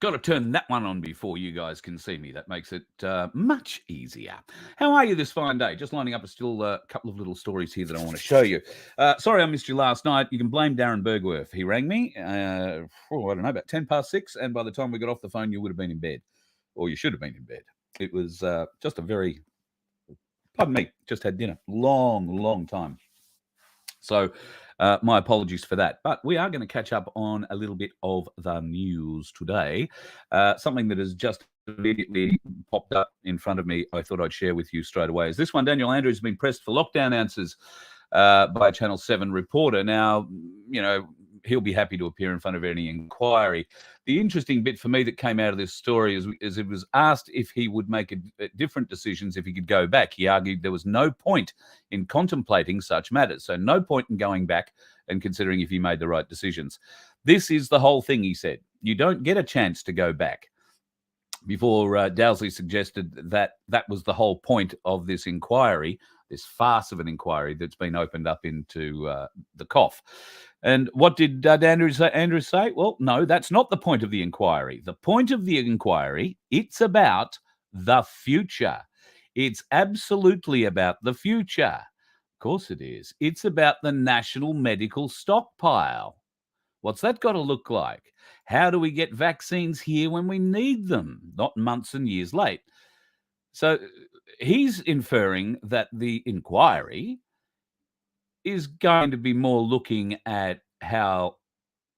got to turn that one on before you guys can see me. That makes it much easier. How are you this fine day? Just lining up a couple of little stories here that I want to show you. Sorry I missed you last night. You can blame Darren Bergworth. He rang me, I don't know, about 10 past 6, and by the time we got off the phone, you would have been in bed, or you should have been in bed. It was just a very, pardon me, just had dinner. Long time. So my apologies for that. But we are going to catch up on a little bit of the news today. Something that has just immediately popped up in front of me, I thought I'd share with you straight away. Is this one: Daniel Andrews has been pressed for lockdown answers by a Channel 7 reporter. Now, you know, he'll be happy to appear in front of any inquiry. The interesting bit for me that came out of this story is it was asked if he would make different decisions if he could go back. He argued there was no point in contemplating such matters, so no point in going back and considering if he made the right decisions. This is the whole thing, he said. You don't get a chance to go back. Before Dowsley suggested that that was the whole point of this inquiry, this farce of an inquiry that's been opened up into the cough. And what did Andrews say? Well, no, that's not the point of the inquiry. The point of the inquiry, it's about the future. It's absolutely about the future. Of course it is. It's about the national medical stockpile. What's that got to look like? How do we get vaccines here when we need them, not months and years late? So he's inferring that the inquiry is going to be more looking at how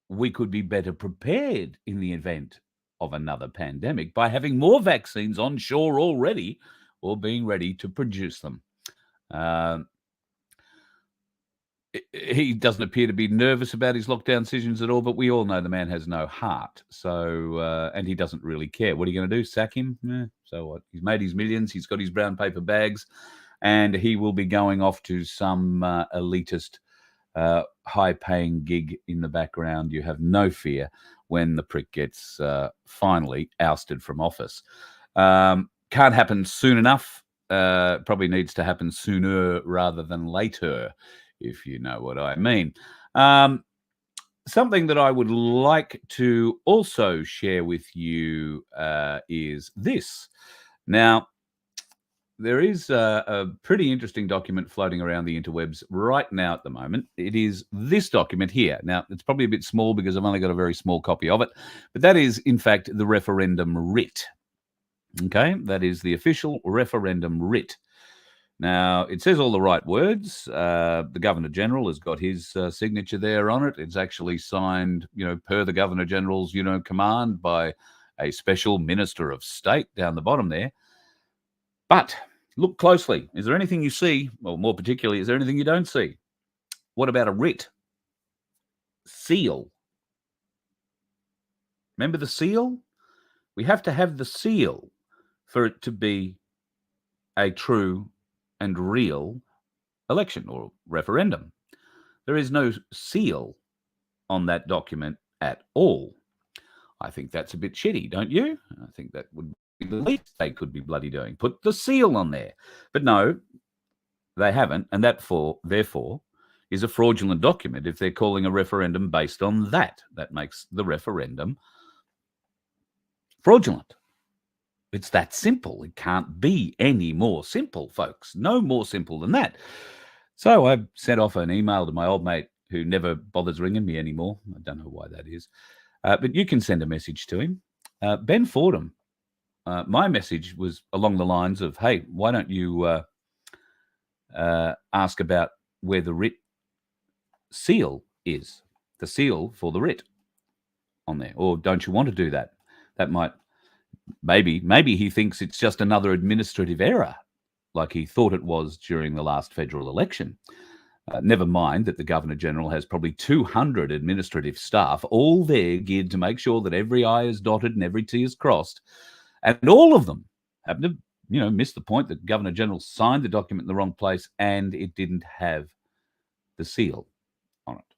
we could be better prepared in the event of another pandemic by having more vaccines on shore already or being ready to produce them. He doesn't appear to be nervous about his lockdown decisions at all, but we all know the man has no heart. So, and he doesn't really care. What are you going to do? Sack him? So what? He's made his millions. He's got his brown paper bags, and he will be going off to some elitist, high-paying gig in the background. You have no fear when the prick gets finally ousted from office. Can't happen soon enough. Probably needs to happen sooner rather than later, if you know what I mean. Something that I would like to also share with you is this. Now, there is a pretty interesting document floating around the interwebs right now at the moment. It is this document here. Now, it's probably a bit small because I've only got a very small copy of it, but that is, in fact, the referendum writ. Okay, that is the official referendum writ. Now, it says all the right words. The Governor-General has got his signature there on it. It's actually signed, per the Governor-General's, command by a special Minister of State down the bottom there. But look closely. Is there anything you see? Well, more particularly, is there anything you don't see? What about a writ? Seal. Remember the seal? We have to have the seal for it to be a true and real election or referendum. There is no seal on that document at all. I think that's a bit shitty, don't you? I think that would be the least they could be bloody doing. Put the seal on there. But no, they haven't, and that therefore is a fraudulent document if they're calling a referendum based on that. That makes the referendum fraudulent. It's that simple. It can't be any more simple, folks. No more simple than that. So I sent off an email to my old mate who never bothers ringing me anymore. I don't know why that is. But you can send a message to him. Ben Fordham. My message was along the lines of, hey, why don't you ask about where the writ seal is, the seal for the writ on there? Or don't you want to do that? That might... Maybe he thinks it's just another administrative error, like he thought it was during the last federal election. Never mind that the Governor-General has probably 200 administrative staff, all there geared to make sure that every I is dotted and every T is crossed. And all of them happen to, miss the point that Governor-General signed the document in the wrong place and it didn't have the seal on it.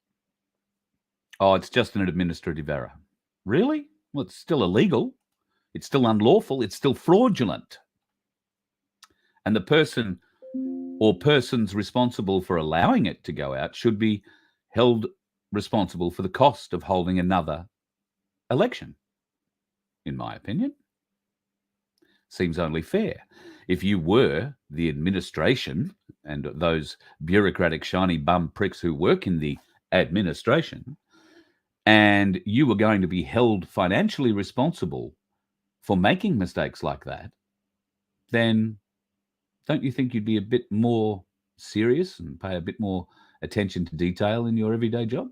Oh, it's just an administrative error. Really? Well, it's still illegal. It's still unlawful. It's still fraudulent. And the person or persons responsible for allowing it to go out should be held responsible for the cost of holding another election. in my opinion. Seems only fair. If you were the administration and those bureaucratic shiny bum pricks who work in the administration, and you were going to be held financially responsible for making mistakes like that, then don't you think you'd be a bit more serious and pay a bit more attention to detail in your everyday job?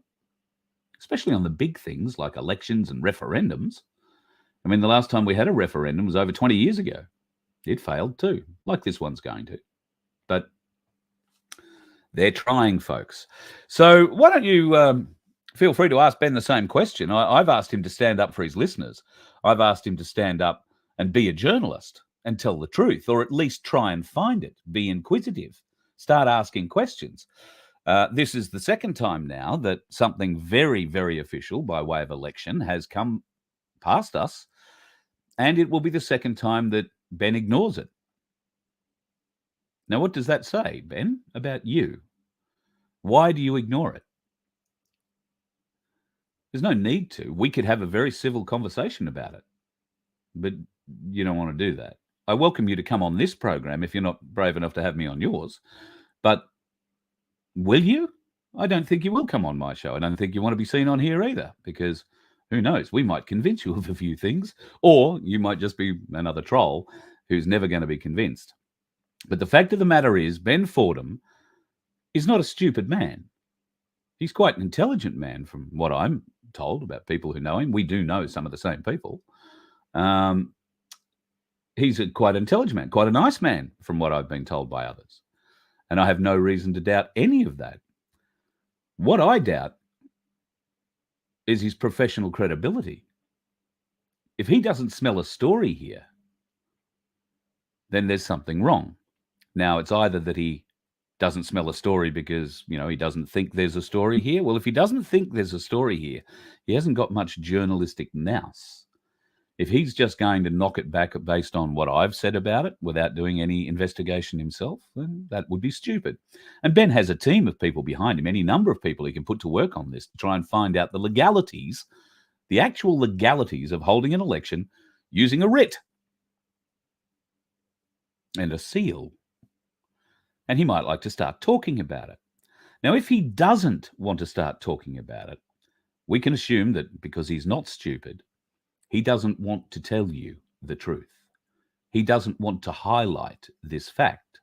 Especially on the big things like elections and referendums. I mean, the last time we had a referendum was over 20 years ago. It failed too, like this one's going to. But they're trying, folks. So why don't you feel free to ask Ben the same question. I've asked him to stand up for his listeners. I've asked him to stand up and be a journalist and tell the truth, or at least try and find it, be inquisitive, start asking questions. This is the second time now that something very, very official by way of election has come past us, and it will be the second time that Ben ignores it. Now, what does that say, Ben, about you? Why do you ignore it? There's no need to. We could have a very civil conversation about it, but you don't want to do that. I welcome you to come on this program if you're not brave enough to have me on yours, but will you? I don't think you will come on my show. I don't think you want to be seen on here either, because who knows? We might convince you of a few things, or you might just be another troll who's never going to be convinced. But the fact of the matter is, Ben Fordham is not a stupid man. He's quite an intelligent man from what I'm told about people who know him. We do know some of the same people. He's a quite intelligent man, quite a nice man from what I've been told by others. And I have no reason to doubt any of that. What I doubt is his professional credibility. If he doesn't smell a story here, then there's something wrong. Now, it's either that he doesn't smell a story because, he doesn't think there's a story here. Well, if he doesn't think there's a story here, he hasn't got much journalistic nous. If he's just going to knock it back based on what I've said about it without doing any investigation himself, then that would be stupid. And Ben has a team of people behind him, any number of people he can put to work on this to try and find out the legalities, the actual legalities of holding an election using a writ and a seal. And he might like to start talking about it. Now, if he doesn't want to start talking about it, we can assume that because he's not stupid, he doesn't want to tell you the truth. He doesn't want to highlight this fact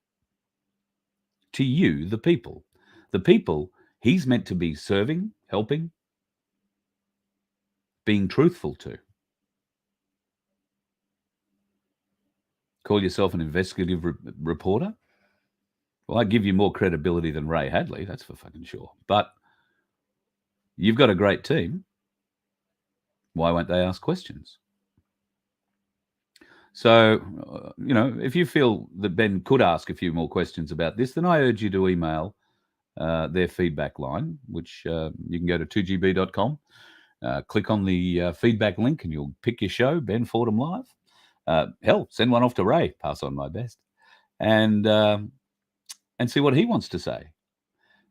to you, the people he's meant to be serving, helping, being truthful to. Call yourself an investigative reporter? Well, I give you more credibility than Ray Hadley, that's for fucking sure. But you've got a great team. Why won't they ask questions? So, if you feel that Ben could ask a few more questions about this, then I urge you to email their feedback line, which you can go to 2gb.com, click on the feedback link, and you'll pick your show, Ben Fordham Live. Hell, send one off to Ray, pass on my best, and see what he wants to say.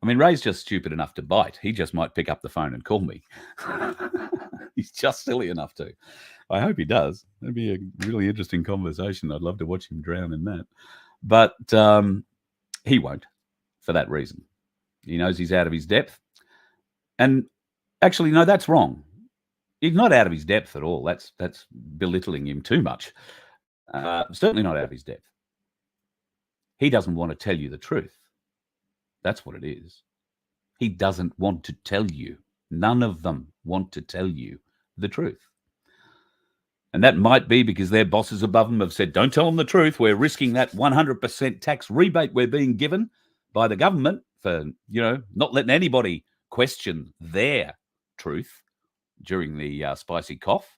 I mean, Ray's just stupid enough to bite. He just might pick up the phone and call me. He's just silly enough to. I hope he does. That'd be a really interesting conversation. I'd love to watch him drown in that. But he won't for that reason. He knows he's out of his depth. And actually, no, that's wrong. He's not out of his depth at all. That's belittling him too much. Certainly not out of his depth. He doesn't want to tell you the truth. That's what it is. He doesn't want to tell you. None of them want to tell you the truth. And that might be because their bosses above them have said, don't tell them the truth. We're risking that 100% tax rebate we're being given by the government for, not letting anybody question their truth during the spicy cough.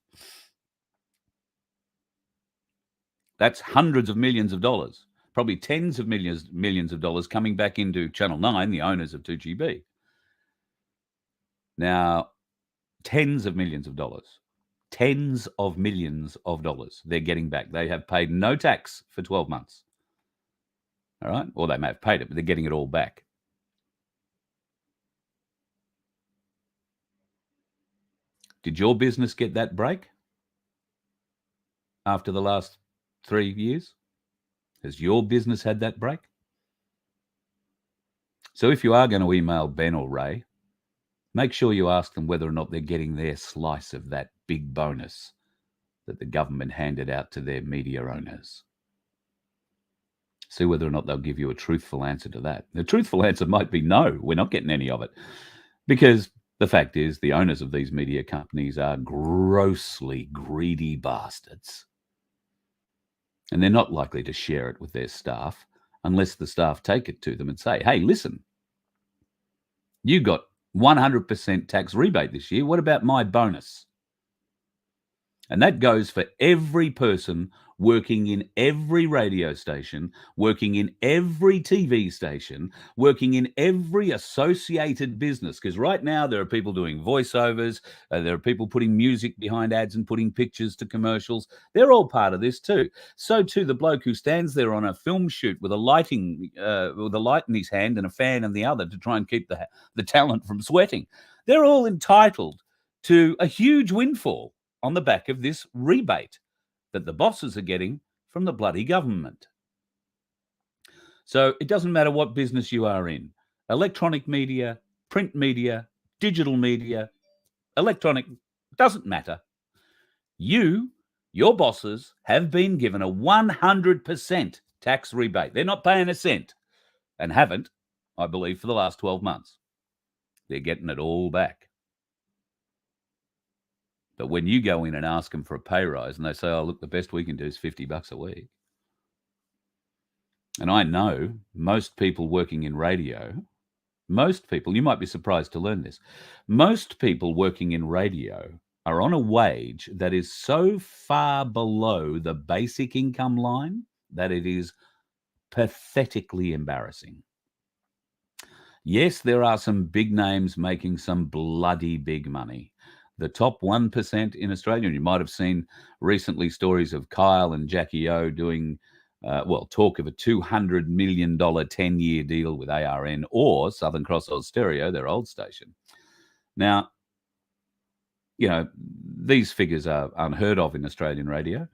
That's hundreds of millions of dollars, probably tens of millions of dollars coming back into Channel 9, the owners of 2GB. Now, tens of millions of dollars they're getting back. They have paid no tax for 12 months. All right? Or they may have paid it, but they're getting it all back. Did your business get that break? after the last 3 years? Has your business had that break? So if you are going to email Ben or Ray, make sure you ask them whether or not they're getting their slice of that big bonus that the government handed out to their media owners. See whether or not they'll give you a truthful answer to that. The truthful answer might be no, we're not getting any of it. Because the fact is, the owners of these media companies are grossly greedy bastards. And they're not likely to share it with their staff unless the staff take it to them and say, hey, listen, you got 100% tax rebate this year. What about my bonus? And that goes for every person working in every radio station, working in every TV station, working in every associated business. Because right now there are people doing voiceovers, there are people putting music behind ads and putting pictures to commercials. They're all part of this too. So too the bloke who stands there on a film shoot with a light in his hand and a fan in the other to try and keep the talent from sweating. They're all entitled to a huge windfall on the back of this rebate that the bosses are getting from the bloody government. So it doesn't matter what business you are in, electronic media, print media, digital media, electronic, doesn't matter. Your bosses have been given a 100% tax rebate. They're not paying a cent and haven't, I believe, for the last 12 months. They're getting it all back. But when you go in and ask them for a pay rise and they say, oh, look, the best we can do is $50 a week. And I know most people working in radio, most people, you might be surprised to learn this, most people working in radio are on a wage that is so far below the basic income line that it is pathetically embarrassing. Yes, there are some big names making some bloody big money. The top 1% in Australia, and you might have seen recently stories of Kyle and Jackie O doing, talk of a $200 million 10-year deal with ARN or Southern Cross Oz Stereo, their old station. Now, these figures are unheard of in Australian radio.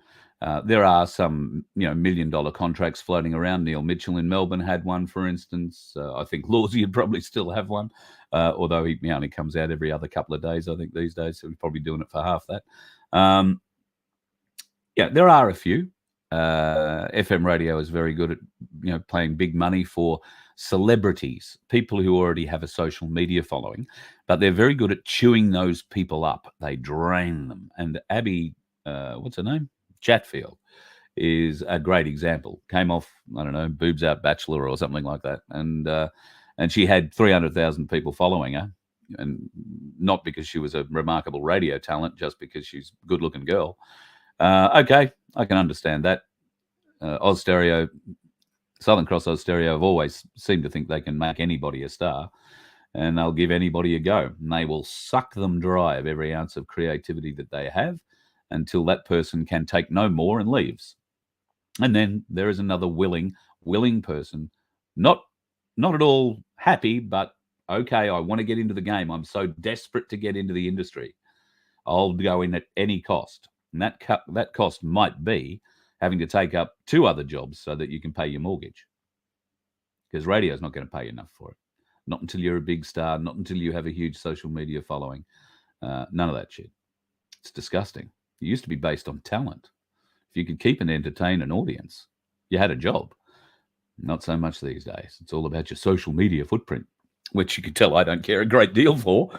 There are some, $1 million contracts floating around. Neil Mitchell in Melbourne had one, for instance. I think Lawsy would probably still have one, although he only comes out every other couple of days, I think, these days. So he's probably doing it for half that. There are a few. FM radio is very good at, paying big money for celebrities, people who already have a social media following, but they're very good at chewing those people up. They drain them. And Abby, what's her name? Chatfield is a great example. Came off, I don't know, Boobs Out Bachelor or something like that. And she had 300,000 people following her. And not because she was a remarkable radio talent, just because she's a good-looking girl. Okay, I can understand that. Oz Stereo, Southern Cross Oz Stereo have always seemed to think they can make anybody a star, and they'll give anybody a go. And they will suck them dry of every ounce of creativity that they have until that person can take no more and leaves. And then there is another willing person, not at all happy, but okay, I want to get into the game. I'm so desperate to get into the industry. I'll go in at any cost. And that cost might be having to take up 2 other jobs so that you can pay your mortgage. Because radio is not going to pay enough for it. Not until you're a big star, not until you have a huge social media following. None of that shit. It's disgusting. It used to be based on talent. If you could keep and entertain an audience, you had a job. Not so much these days. It's all about your social media footprint, which you can tell I don't care a great deal for.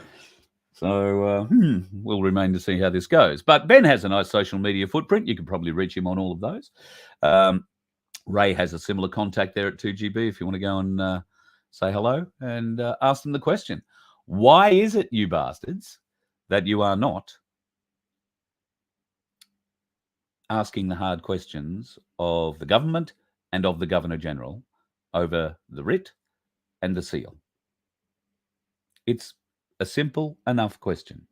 So we'll remain to see how this goes. But Ben has a nice social media footprint. You can probably reach him on all of those. Ray has a similar contact there at 2GB if you want to go and say hello and ask them the question. Why is it, you bastards, that you are not asking the hard questions of the government and of the Governor-General over the writ and the seal? It's a simple enough question.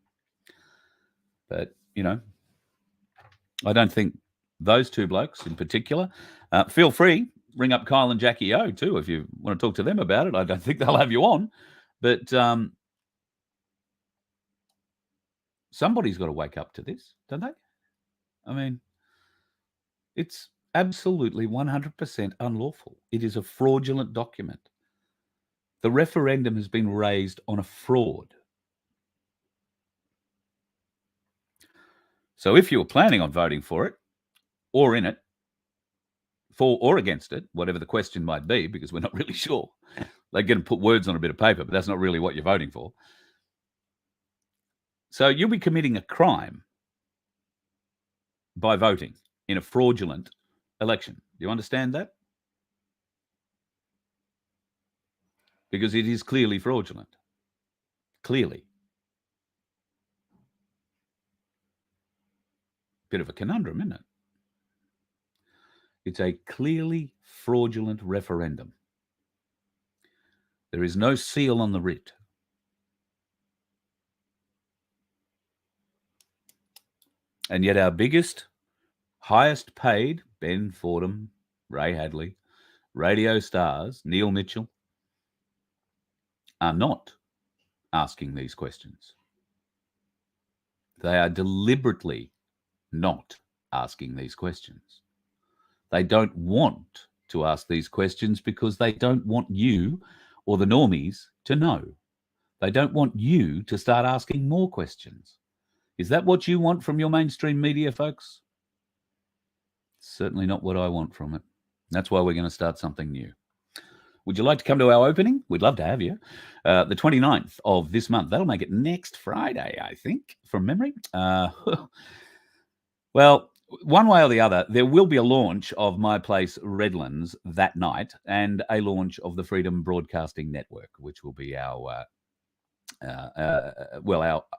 But, I don't think those 2 blokes in particular, feel free, ring up Kyle and Jackie O too if you want to talk to them about it. I don't think they'll have you on. But somebody's got to wake up to this, don't they? I mean, It's absolutely 100% unlawful. It is a fraudulent document. The referendum has been raised on a fraud. So if you were planning on voting for it or in it, for or against it, whatever the question might be, because we're not really sure. They're going to put words on a bit of paper, but that's not really what you're voting for. So you'll be committing a crime by voting in a fraudulent election. Do you understand that? Because it is clearly fraudulent. Clearly. Bit of a conundrum, isn't it? It's a clearly fraudulent referendum. There is no seal on the writ. And yet our biggest, highest paid, Ben Fordham, Ray Hadley, radio stars, Neil Mitchell, are not asking these questions. They are deliberately not asking these questions. They don't want to ask these questions because they don't want you or the normies to know. They don't want you to start asking more questions. Is that what you want from your mainstream media, folks? Certainly not what I want from it. That's why we're going to start something new. Would you like to come to our opening? We'd love to have you. The 29th of this month. That'll make it next Friday, I think, from memory. Well, one way or the other, there will be a launch of My Place Redlands that night and a launch of the Freedom Broadcasting Network, which will be our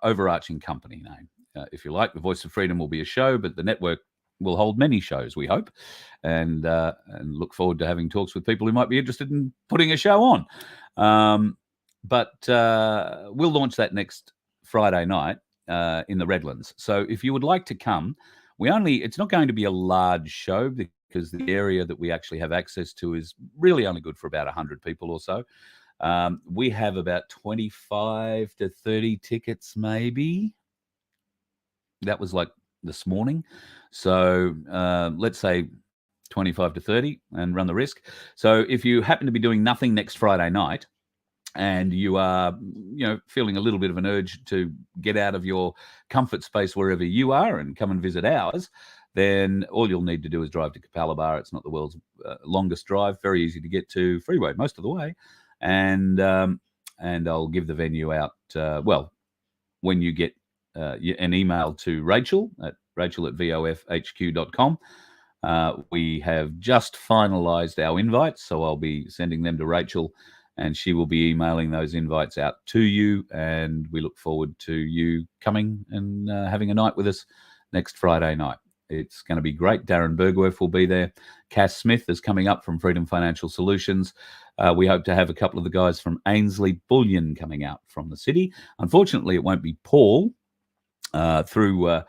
overarching company name. If you like, the Voice of Freedom will be a show, but the network will hold many shows, we hope, and look forward to having talks with people who might be interested in putting a show on. But we'll launch that next Friday night in the Redlands. So if you would like to come, it's not going to be a large show because the area that we actually have access to is really only good for about 100 people or so. We have about 25 to 30 tickets, maybe. That was like this morning. So let's say 25 to 30 and run the risk. So if you happen to be doing nothing next Friday night and you are, feeling a little bit of an urge to get out of your comfort space wherever you are and come and visit ours, then all you'll need to do is drive to Capalaba. It's not the world's longest drive, very easy to get to freeway most of the way. And I'll give the venue out, when you get an email to Rachel at vofhq.com. We have just finalized our invites, so I'll be sending them to Rachel, and she will be emailing those invites out to you, and we look forward to you coming and having a night with us next Friday night. It's going to be great. Darren Bergwerf will be there. Cass Smith is coming up from Freedom Financial Solutions. We hope to have a couple of the guys from Ainslie Bullion coming out from the city. Unfortunately, it won't be Paul through a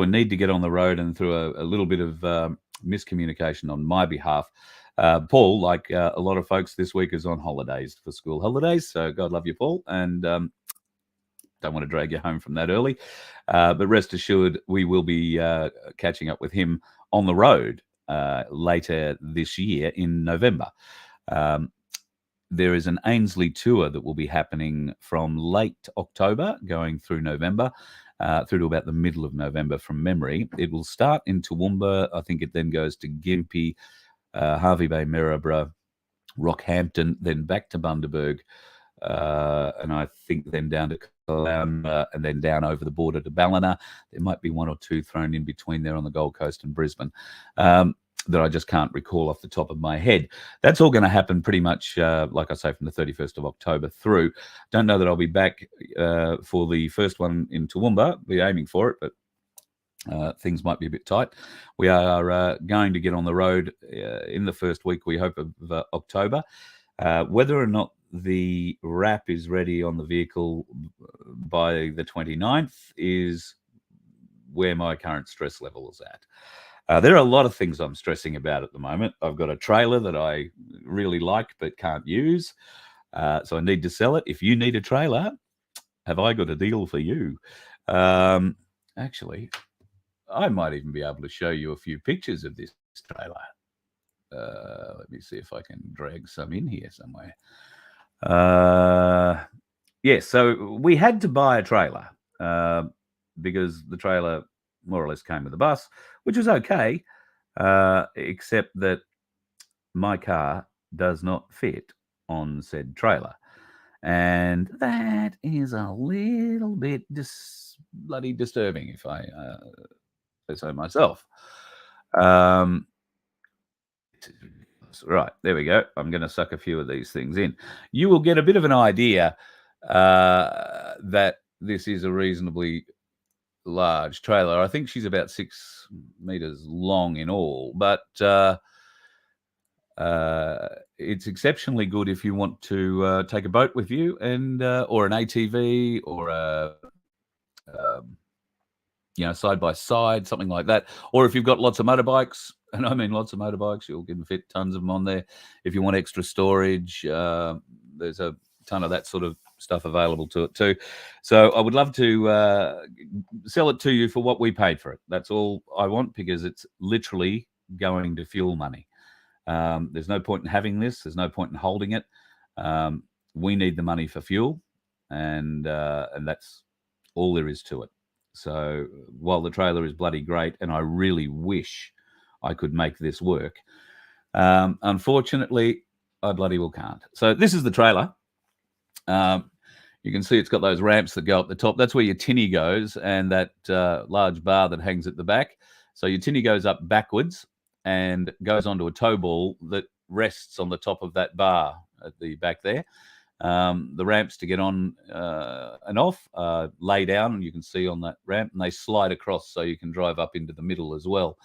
need to get on the road and through a little bit of miscommunication on my behalf. Paul, like a lot of folks this week, is on holidays for school holidays. So God love you, Paul. And don't want to drag you home from that early. But rest assured, we will be catching up with him on the road later this year in November. There is an Ainslie tour that will be happening from late October going through November, through to about the middle of November from memory. It will start in Toowoomba. I think it then goes to Gympie, Hervey Bay, Maryborough, Rockhampton, then back to Bundaberg, and I think then down to Caloundra, and then down over the border to Ballina. There might be one or two thrown in between there on the Gold Coast and Brisbane that I just can't recall off the top of my head. That's all going to happen pretty much, like I say, from the 31st of October through. Don't know that I'll be back for the first one in Toowoomba. We're aiming for it, but things might be a bit tight. We are going to get on the road in the first week, we hope, of October. Whether or not the wrap is ready on the vehicle by the 29th is where my current stress level is at. There are a lot of things I'm stressing about at the moment. I've got a trailer that I really like but can't use, so I need to sell it. If you need a trailer, have I got a deal for you? Actually, I might even be able to show you a few pictures of this trailer. Let me see if I can drag some in here somewhere. Yes, so we had to buy a trailer because the trailer more or less came with the bus, which was okay, except that my car does not fit on said trailer. And that is a little bit bloody disturbing, if I say so myself. Right, there we go. I'm going to suck a few of these things in. You will get a bit of an idea that this is a reasonably large trailer. I think she's about 6 meters long in all, but it's exceptionally good if you want to take a boat with you and or an ATV or a side by side, something like that. Or if you've got lots of motorbikes, and I mean lots of motorbikes, you can fit tons of them on there. If you want extra storage, there's a ton of that sort of stuff available to it too. So I would love to sell it to you for what we paid for it. That's all I want, because it's literally going to fuel money. There's no point in having this. There's no point in holding it. We need the money for fuel, and that's all there is to it. So while the trailer is bloody great, and I really wish I could make this work, unfortunately, I bloody well can't. So this is the trailer. You can see it's got those ramps that go up the top. That's where your tinny goes, and that large bar that hangs at the back. So your tinny goes up backwards and goes onto a tow ball that rests on the top of that bar at the back there. The ramps to get on and off lay down, and you can see on that ramp, and they slide across so you can drive up into the middle as well.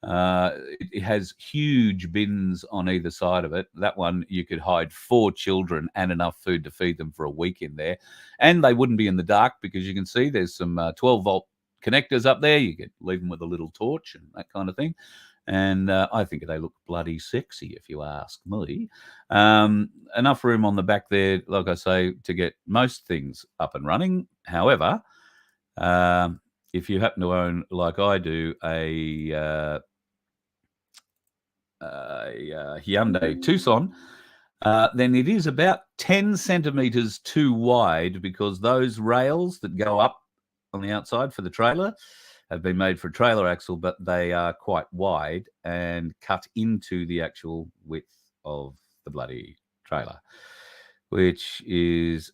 It has huge bins on either side of it. That one, you could hide 4 children and enough food to feed them for a week in there. And they wouldn't be in the dark, because you can see there's some 12-volt connectors up there. You could leave them with a little torch and that kind of thing. And I think they look bloody sexy, if you ask me. Enough room on the back there, like I say, to get most things up and running. However, if you happen to own, like I do, a Hyundai Tucson, then it is about 10 centimeters too wide, because those rails that go up on the outside for the trailer have been made for a trailer axle, but they are quite wide and cut into the actual width of the bloody trailer, which is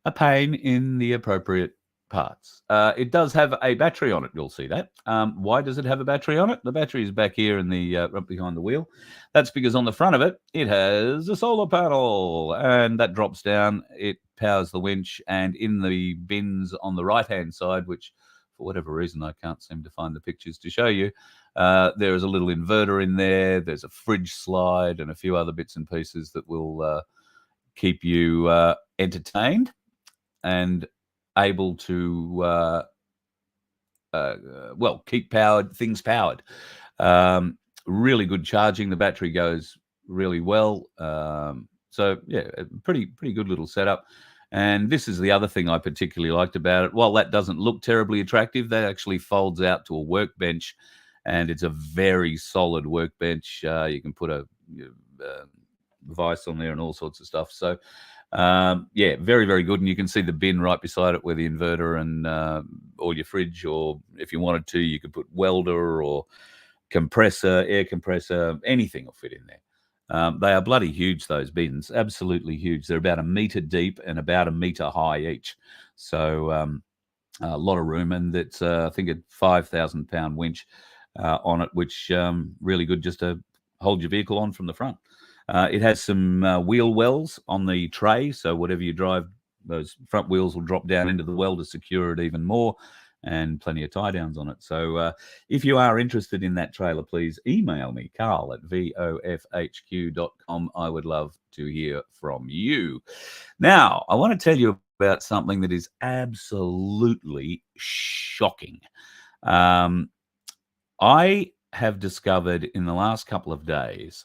a pain in the appropriate parts. It does have a battery on it. You'll see that. Why does it have a battery on it? The battery is back here in the right behind the wheel. That's because on the front of it, it has a solar panel, and that drops down. It powers the winch, and in the bins on the right-hand side, which for whatever reason I can't seem to find the pictures to show you, there is a little inverter in there. There's a fridge slide and a few other bits and pieces that will keep you entertained and able to keep things powered. Really good charging. The battery goes really well. So yeah, a pretty good little setup. And this is the other thing I particularly liked about it. While that doesn't look terribly attractive, that actually folds out to a workbench, and it's a very solid workbench. You can put a device on there and all sorts of stuff. So yeah, very good. And you can see the bin right beside it where the inverter and or your fridge, or if you wanted to, you could put welder or compressor, air compressor, anything will fit in there. They are bloody huge, those bins, absolutely huge. They're about 1 meter deep and about 1 meter high each. So a lot of room, and it's I think a 5,000 pound winch on it, which really good just to hold your vehicle on from the front. It has some wheel wells on the tray, so whatever you drive, those front wheels will drop down into the well to secure it even more, and plenty of tie downs on it. So if you are interested in that trailer, please email me, carl@vofhq.com. I would love to hear from you. Now, I want to tell you about something that is absolutely shocking. I have discovered in the last couple of days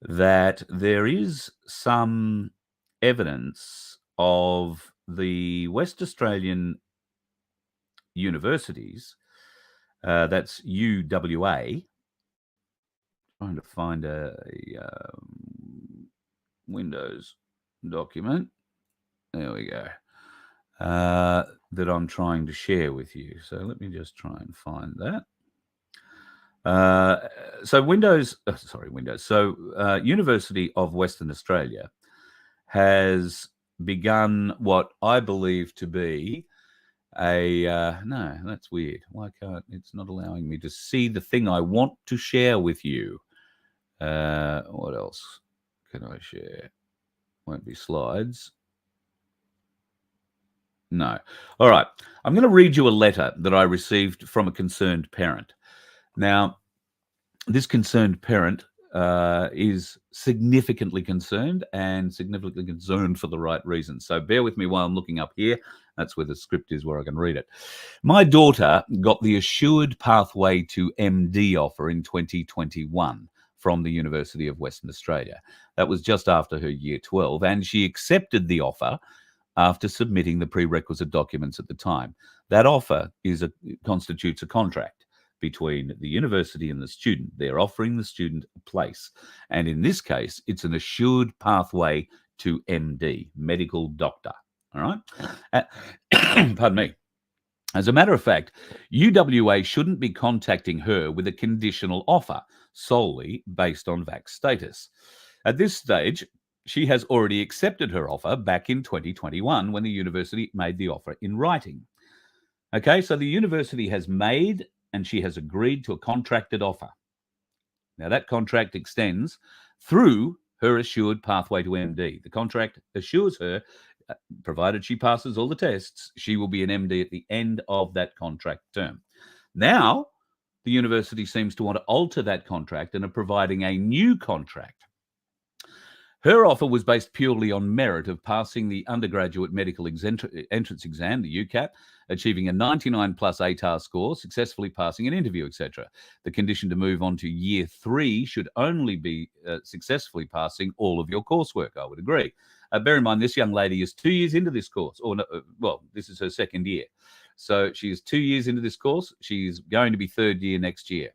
that there is some evidence of the West Australian universities That's UWA. Trying to find a Windows document. There we go. That I'm trying to share with you. So let me just try and find that. So University of Western Australia has begun what I believe to be no, that's weird. Why can't it's not allowing me to see the thing I want to share with you? What else can I share? Won't be slides. No. All right. I'm going to read you a letter that I received from a concerned parent. Now, this concerned parent is significantly concerned for the right reasons. So bear with me while I'm looking up here. That's where the script is, where I can read it. My daughter got the assured pathway to MD offer in 2021 from the University of Western Australia. That was just after her year 12, and she accepted the offer after submitting the prerequisite documents at the time. That offer constitutes a contract between the university and the student. They're offering the student a place. And in this case, it's an assured pathway to MD, medical doctor. All right? Pardon me. As a matter of fact, UWA shouldn't be contacting her with a conditional offer solely based on vax status. At this stage, she has already accepted her offer back in 2021 when the university made the offer in writing. Okay, so the university has made and she has agreed to a contracted offer. Now, that contract extends through her assured pathway to MD. The contract assures her, provided she passes all the tests, she will be an MD at the end of that contract term. Now, the university seems to want to alter that contract and are providing a new contract. Her offer was based purely on merit of passing the undergraduate medical entrance exam, the UCAT, achieving a 99 plus ATAR score, successfully passing an interview, etc. The condition to move on to year 3 should only be successfully passing all of your coursework. I would agree. Bear in mind, this young lady is 2 years into this course, or this is her second year. So she is 2 years into this course. She's going to be third year next year.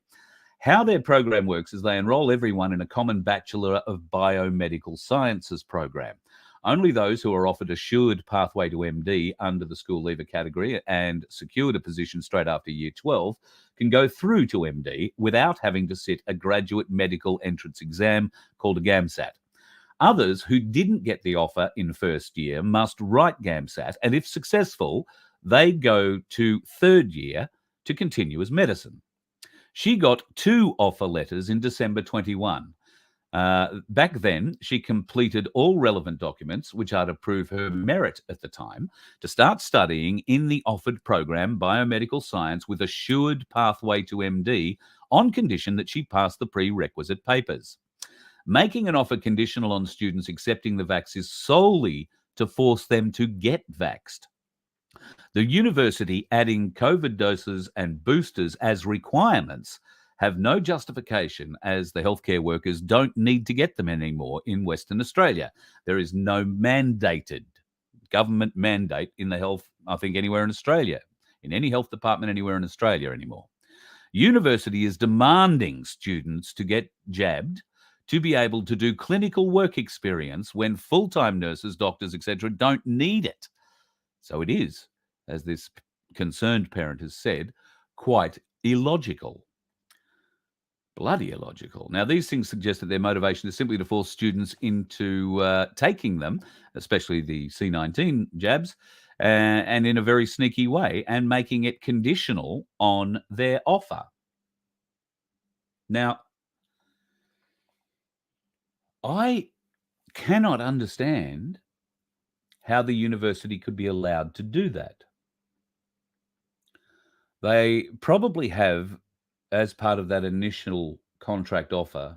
How their program works is they enroll everyone in a common Bachelor of Biomedical Sciences program. Only those who are offered assured pathway to MD under the school leaver category and secured a position straight after year 12 can go through to MD without having to sit a graduate medical entrance exam called a GAMSAT. Others who didn't get the offer in first year must write GAMSAT, and if successful, they go to third year to continue as medicine. She got 2 offer letters in December 21. Back then, she completed all relevant documents, which are to prove her merit at the time, to start studying in the offered program Biomedical Science with assured pathway to MD on condition that she passed the prerequisite papers. Making an offer conditional on students accepting the vax is solely to force them to get vaxxed. The university adding COVID doses and boosters as requirements have no justification, as the healthcare workers don't need to get them anymore in Western Australia. There is no mandated government mandate in the health, I think, anywhere in Australia, in any health department anywhere in Australia anymore. University is demanding students to get jabbed to be able to do clinical work experience when full-time nurses, doctors, etc. don't need it. So it is, as this concerned parent has said, quite illogical. Bloody illogical. Now, these things suggest that their motivation is simply to force students into taking them, especially the C19 jabs, and in a very sneaky way, and making it conditional on their offer. Now, I cannot understand how the university could be allowed to do that. They probably have, as part of that initial contract offer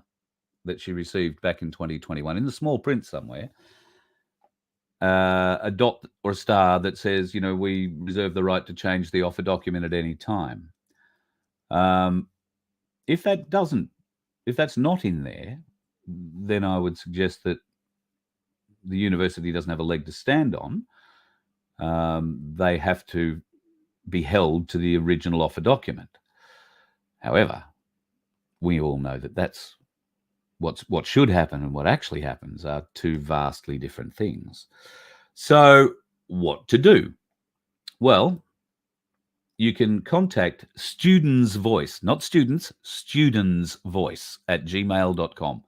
that she received back in 2021, in the small print somewhere, a dot or a star that says, you know, we reserve the right to change the offer document at any time. If that's not in there, then I would suggest that the university doesn't have a leg to stand on. They have to be held to the original offer document. However, we all know that that's what should happen and what actually happens are two vastly different things. So what to do? Well, you can contact Students Voice, not students, Students Voice at gmail.com.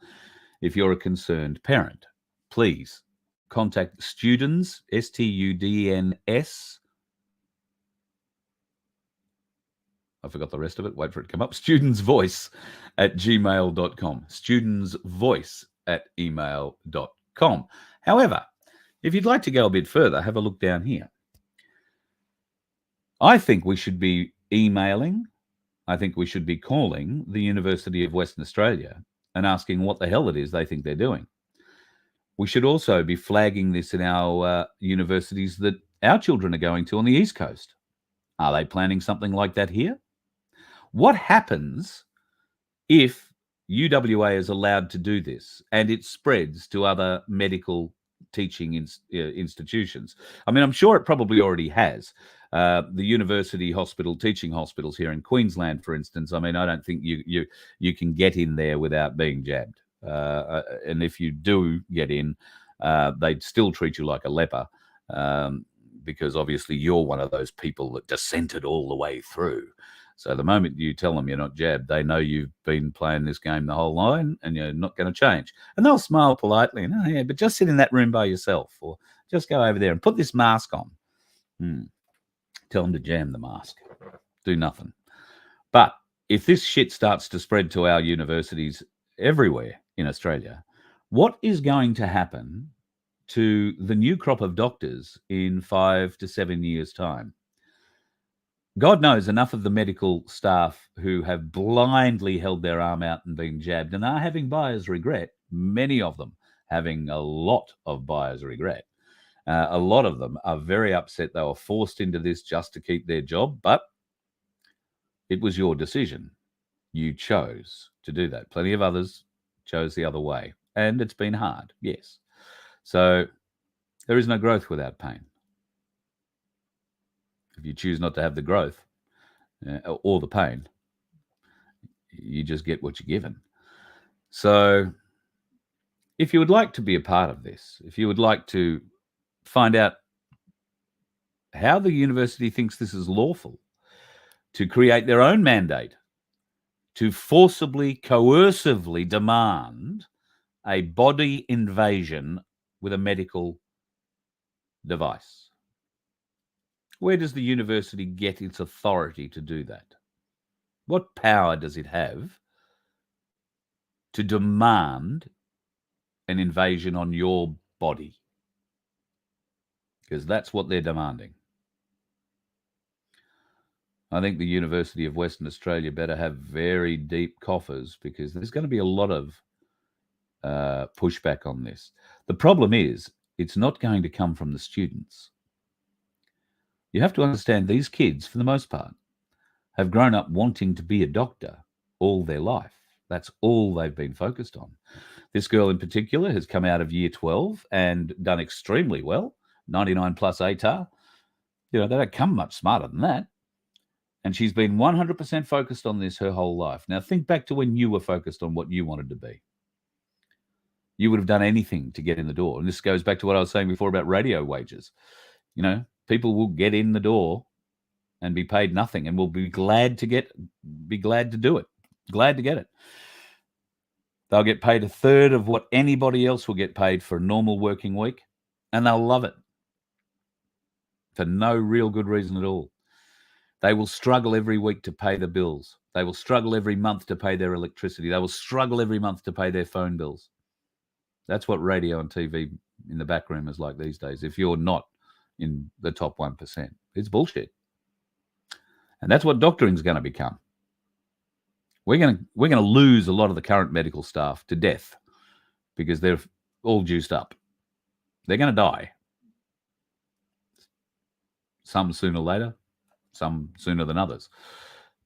If you're a concerned parent, please contact Students, STUDNS. I forgot the rest of it. Wait for it to come up. Students Voice at gmail.com. Students Voice at email.com. However, if you'd like to go a bit further, have a look down here. I think we should be emailing, I think we should be calling the University of Western Australia and asking what the hell it is they think they're doing. We should also be flagging this in our universities that our children are going to on the East Coast. Are they planning something like that here? What happens if UWA is allowed to do this and it spreads to other medical teaching institutions? I mean, I'm sure it probably already has. The university hospital, teaching hospitals here in Queensland, for instance, I mean, I don't think you can get in there without being jabbed. And if you do get in, they'd still treat you like a leper, because obviously you're one of those people that dissented all the way through. So the moment you tell them you're not jabbed, they know you've been playing this game the whole line and you're not going to change. And they'll smile politely and, oh, yeah, but just sit in that room by yourself, or just go over there and put this mask on. Tell them to jam the mask. Do nothing. But if this shit starts to spread to our universities everywhere in Australia, what is going to happen to the new crop of doctors in 5 to 7 years' time? God knows enough of the medical staff who have blindly held their arm out and been jabbed and are having buyer's regret, many of them having a lot of buyer's regret. A lot of them are very upset they were forced into this just to keep their job, but it was your decision. You chose to do that. Plenty of others chose the other way, and it's been hard, yes. So there is no growth without pain. If you choose not to have the growth or the pain, you just get what you're given. So if you would like to be a part of this, if you would like to find out how the university thinks this is lawful, to create their own mandate, to forcibly, coercively demand a body invasion with a medical device. Where does the university get its authority to do that? What power does it have to demand an invasion on your body? Because that's what they're demanding. I think the University of Western Australia better have very deep coffers, because there's going to be a lot of pushback on this. The problem is, it's not going to come from the students. You have to understand, these kids, for the most part, have grown up wanting to be a doctor all their life. That's all they've been focused on. This girl in particular has come out of year 12 and done extremely well, 99 plus ATAR. You know, they don't come much smarter than that. And she's been 100% focused on this her whole life. Now, think back to when you were focused on what you wanted to be. You would have done anything to get in the door. And this goes back to what I was saying before about radio wages. You know, people will get in the door and be paid nothing, and will be glad to do it, glad to get it. They'll get paid a third of what anybody else will get paid for a normal working week, and they'll love it for no real good reason at all. They will struggle every week to pay the bills. They will struggle every month to pay their electricity. They will struggle every month to pay their phone bills. That's what radio and TV in the back room is like these days, if you're not in the top 1%. It's bullshit. And that's what doctoring is going to become. We're going to lose a lot of the current medical staff to death because they're all juiced up. They're going to die. Some sooner or later, some sooner than others.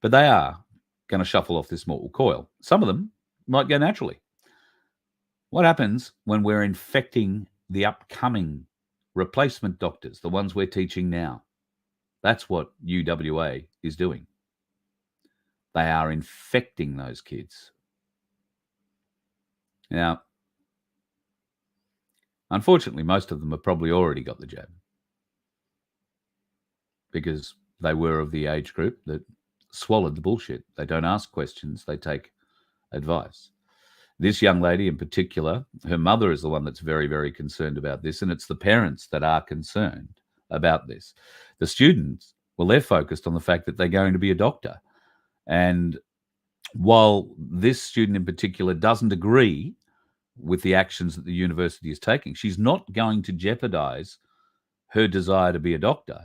But they are going to shuffle off this mortal coil. Some of them might go naturally. What happens when we're infecting the upcoming replacement doctors, the ones we're teaching now? That's what UWA is doing. They are infecting those kids. Now, unfortunately, most of them have probably already got the jab because they were of the age group that swallowed the bullshit. They don't ask questions, they take advice. This young lady in particular, her mother is the one that's very, very concerned about this, and it's the parents that are concerned about this. The students, well, they're focused on the fact that they're going to be a doctor. And while this student in particular doesn't agree with the actions that the university is taking, she's not going to jeopardize her desire to be a doctor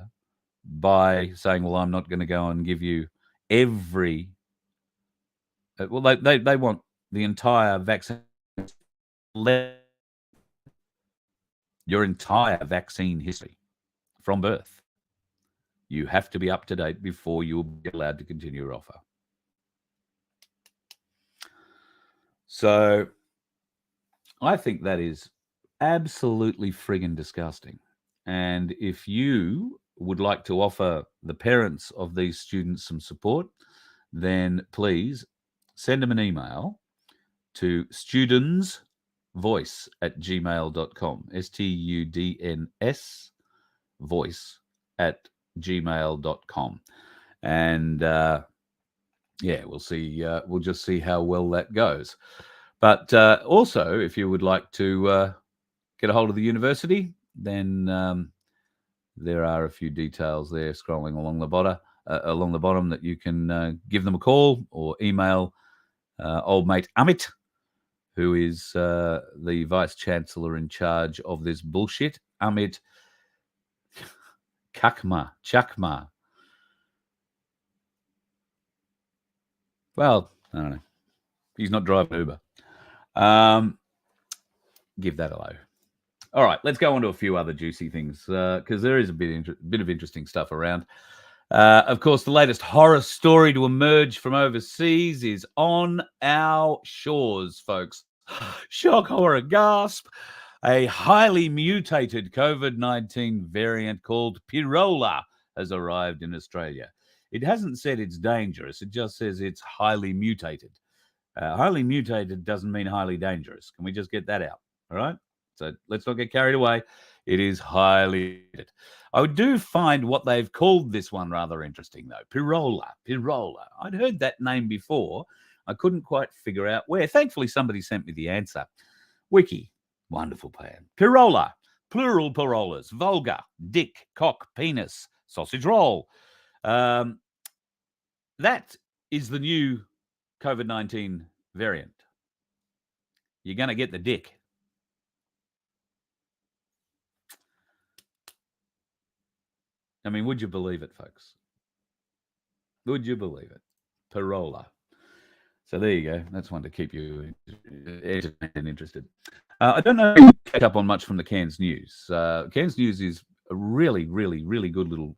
by saying, well, I'm not going to go and give you every... Well, they want the entire vaccine, your entire vaccine history from birth. You have to be up to date before you'll be allowed to continue your offer. So I think that is absolutely friggin' disgusting. And if you would like to offer the parents of these students some support, then please send them an email to studentsvoice@gmail.com, STUDNS voice@gmail.com. And yeah, we'll see. We'll just see how well that goes. But also, if you would like to get a hold of the university, then there are a few details there scrolling along the bottom that you can give them a call or email old mate Amit, who is the Vice Chancellor in charge of this bullshit. Amit Chakma. Well, I don't know. He's not driving Uber. Give that a low. All right, let's go on to a few other juicy things because there is a bit of interesting stuff around. Of course, the latest horror story to emerge from overseas is on our shores, folks. Shock, horror, gasp. A highly mutated COVID-19 variant called Pirola has arrived in Australia. It hasn't said it's dangerous. It just says it's highly mutated. Highly mutated doesn't mean highly dangerous. Can we just get that out? All right? So let's not get carried away. It is highly mutated. I do find what they've called this one rather interesting, though. Pirola. I'd heard that name before. I couldn't quite figure out where. Thankfully, somebody sent me the answer. Wiki. Wonderful plan. Pirola. Plural pirolas. Vulgar. Dick. Cock. Penis. Sausage roll. That is the new COVID-19 variant. You're going to get the dick. I mean, would you believe it, folks? Would you believe it? Pirola. So there you go. That's one to keep you entertained and interested. I don't know if you catch up on much from the Cairns News. Cairns News is a really, really, really good little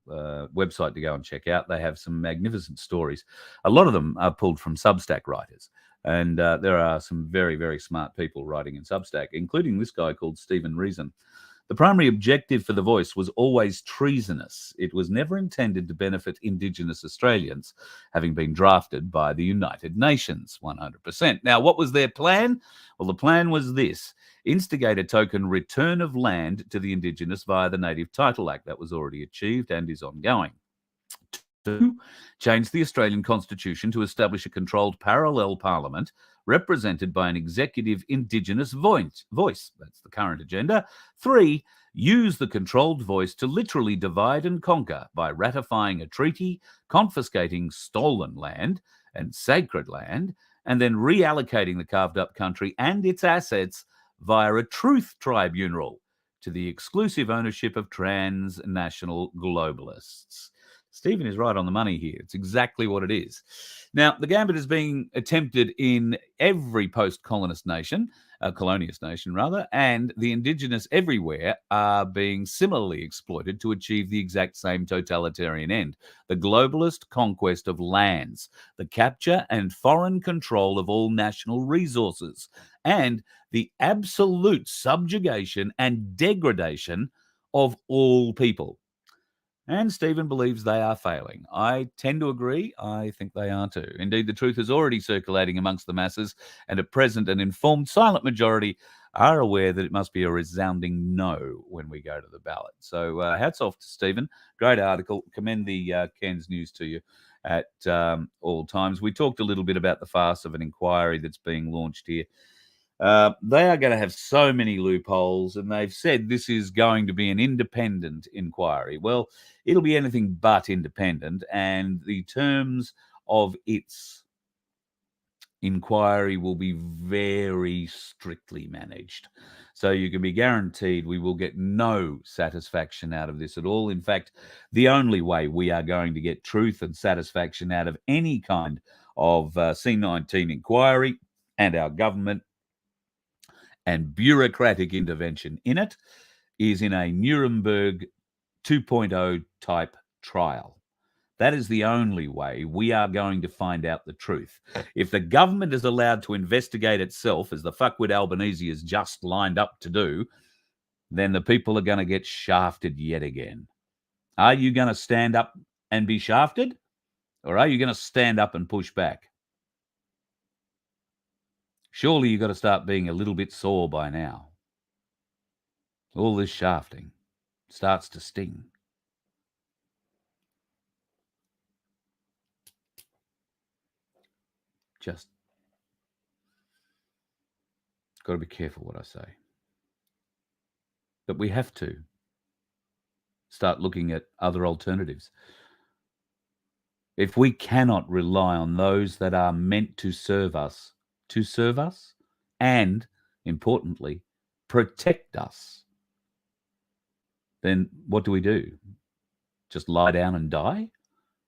website to go and check out. They have some magnificent stories. A lot of them are pulled from Substack writers. And there are some very, very smart people writing in Substack, including this guy called Stephen Reason. The primary objective for The Voice was always treasonous. It was never intended to benefit Indigenous Australians, having been drafted by the United Nations, 100%. Now, what was their plan? Well, the plan was this: instigate a token return of land to the Indigenous via the Native Title Act. That was already achieved and is ongoing. 2, change the Australian Constitution to establish a controlled parallel parliament represented by an executive Indigenous voice. That's the current agenda. 3, use the controlled voice to literally divide and conquer by ratifying a treaty, confiscating stolen land and sacred land, and then reallocating the carved-up country and its assets via a truth tribunal to the exclusive ownership of transnational globalists. Stephen is right on the money here. It's exactly what it is. Now, the gambit is being attempted in every post-colonialist nation, and the Indigenous everywhere are being similarly exploited to achieve the exact same totalitarian end: the globalist conquest of lands, the capture and foreign control of all national resources, and the absolute subjugation and degradation of all people. And Stephen believes they are failing. I tend to agree. I think they are too. Indeed, the truth is already circulating amongst the masses, and at present an informed silent majority are aware that it must be a resounding no when we go to the ballot. So hats off to Stephen. Great article. Commend the Cairns News to you at all times. We talked a little bit about the farce of an inquiry that's being launched here. They are going to have so many loopholes, and they've said this is going to be an independent inquiry. Well, it'll be anything but independent, and the terms of its inquiry will be very strictly managed. So you can be guaranteed we will get no satisfaction out of this at all. In fact, the only way we are going to get truth and satisfaction out of any kind of C-19 inquiry and our government and bureaucratic intervention in it is in a Nuremberg 2.0 type trial. That is the only way we are going to find out the truth. If the government is allowed to investigate itself, as the fuckwit Albanese is just lined up to do, then the people are going to get shafted yet again. Are you going to stand up and be shafted? Or are you going to stand up and push back? Surely you've got to start being a little bit sore by now. All this shafting starts to sting. Just got to be careful what I say. But we have to start looking at other alternatives. If we cannot rely on those that are meant to serve us, and, importantly, protect us, then what do? Just lie down and die?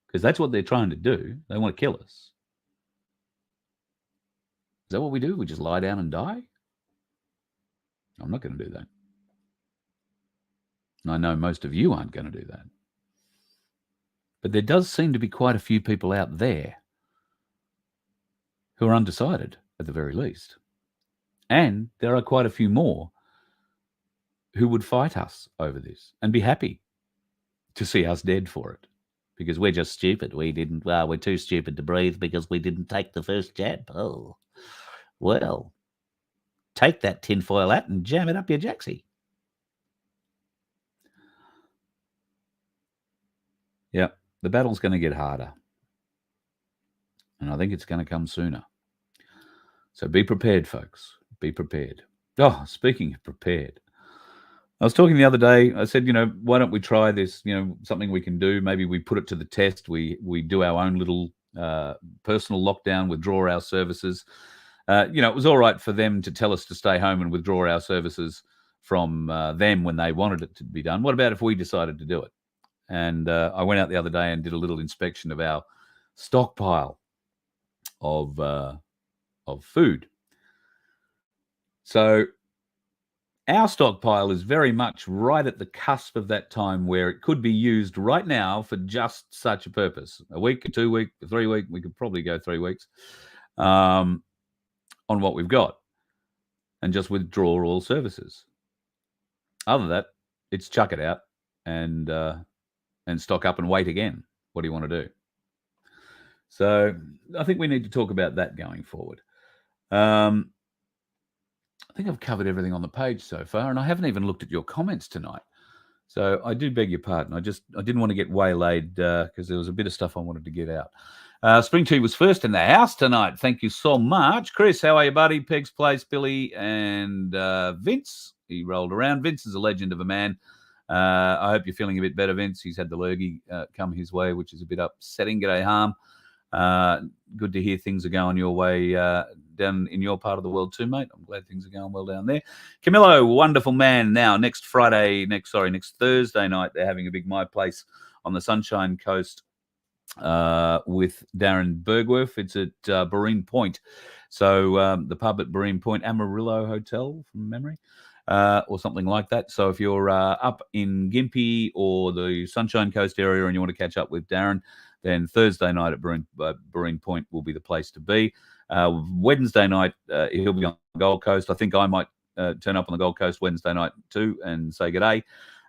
Because that's what they're trying to do. They want to kill us. Is that what we do? We just lie down and die? I'm not going to do that. I know most of you aren't going to do that. But there does seem to be quite a few people out there who are undecided, at the very least. And there are quite a few more who would fight us over this and be happy to see us dead for it. Because we're just stupid. We're too stupid to breathe because we didn't take the first jab. Oh, well, take that tinfoil hat and jam it up your jacksie. Yeah, the battle's going to get harder. And I think it's going to come sooner. So be prepared, folks. Be prepared. Oh, speaking of prepared, I was talking the other day. I said, why don't we try this? Something we can do. Maybe we put it to the test. We do our own little personal lockdown, withdraw our services. It was all right for them to tell us to stay home and withdraw our services from them when they wanted it to be done. What about if we decided to do it? And I went out the other day and did a little inspection of our stockpile of food. So our stockpile is very much right at the cusp of that time where it could be used right now for just such a purpose. A week, a 2 week, a 3 week. We could probably go 3 weeks on what we've got and just withdraw all services. Other than that, it's chuck it out and stock up and wait again. What do you want to do? So I think we need to talk about that going forward. I think I've covered everything on the page so far, and I haven't even looked at your comments tonight. So I do beg your pardon. I didn't want to get waylaid because there was a bit of stuff I wanted to get out. Spring Tea was first in the house tonight. Thank you so much. Chris, how are you, buddy? Peg's Place, Billy, and Vince. He rolled around. Vince is a legend of a man. I hope you're feeling a bit better, Vince. He's had the lurgy come his way, which is a bit upsetting. G'day, Harm. Good to hear things are going your way down in your part of the world too, mate. I'm glad things are going well down there. Camillo, wonderful man. Now, next Thursday night, they're having a big My Place on the Sunshine Coast with Darren Bergwerf. It's at Barine Point. So the pub at Barine Point, Amarillo Hotel, from memory. Or something like that. So if you're up in Gympie or the Sunshine Coast area and you want to catch up with Darren, then Thursday night at Barine Point will be the place to be. Wednesday night, he'll be on the Gold Coast. I think I might turn up on the Gold Coast Wednesday night too and say g'day.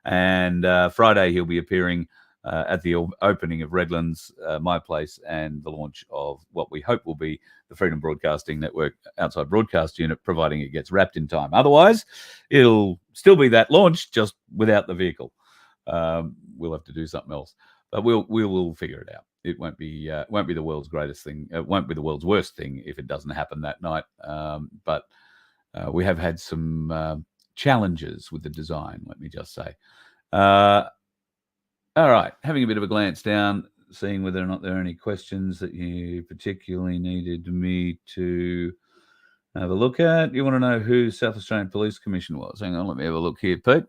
And Friday, he'll be appearing at the opening of Redlands, my place, and the launch of what we hope will be the Freedom Broadcasting Network outside broadcast unit, providing it gets wrapped in time. Otherwise, it'll still be that launch, just without the vehicle. We'll have to do something else, but we'll figure it out. It won't be the world's greatest thing. It won't be the world's worst thing if it doesn't happen that night. But we have had some challenges with the design, let me just say. All right, having a bit of a glance down, seeing whether or not there are any questions that you particularly needed me to have a look at. You want to know who South Australian Police Commission was? Hang on, let me have a look here, Pete.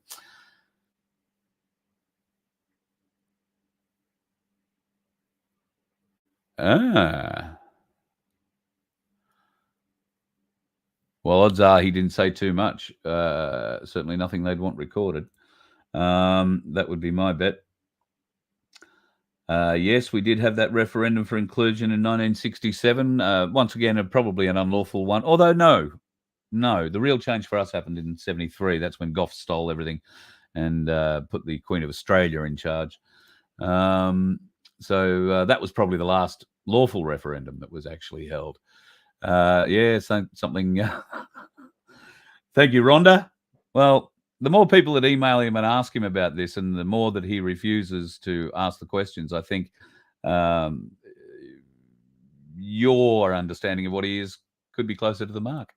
Well, odds are he didn't say too much. Certainly nothing they'd want recorded. That would be my bet. Yes, we did have that referendum for inclusion in 1967. Once again, probably an unlawful one. Although, no, the real change for us happened in 73. That's when Gough stole everything and put the Queen of Australia in charge. So that was probably the last lawful referendum that was actually held. Yeah, something. Thank you, Rhonda. Well, the more people that email him and ask him about this, and the more that he refuses to ask the questions, I think your understanding of what he is could be closer to the mark.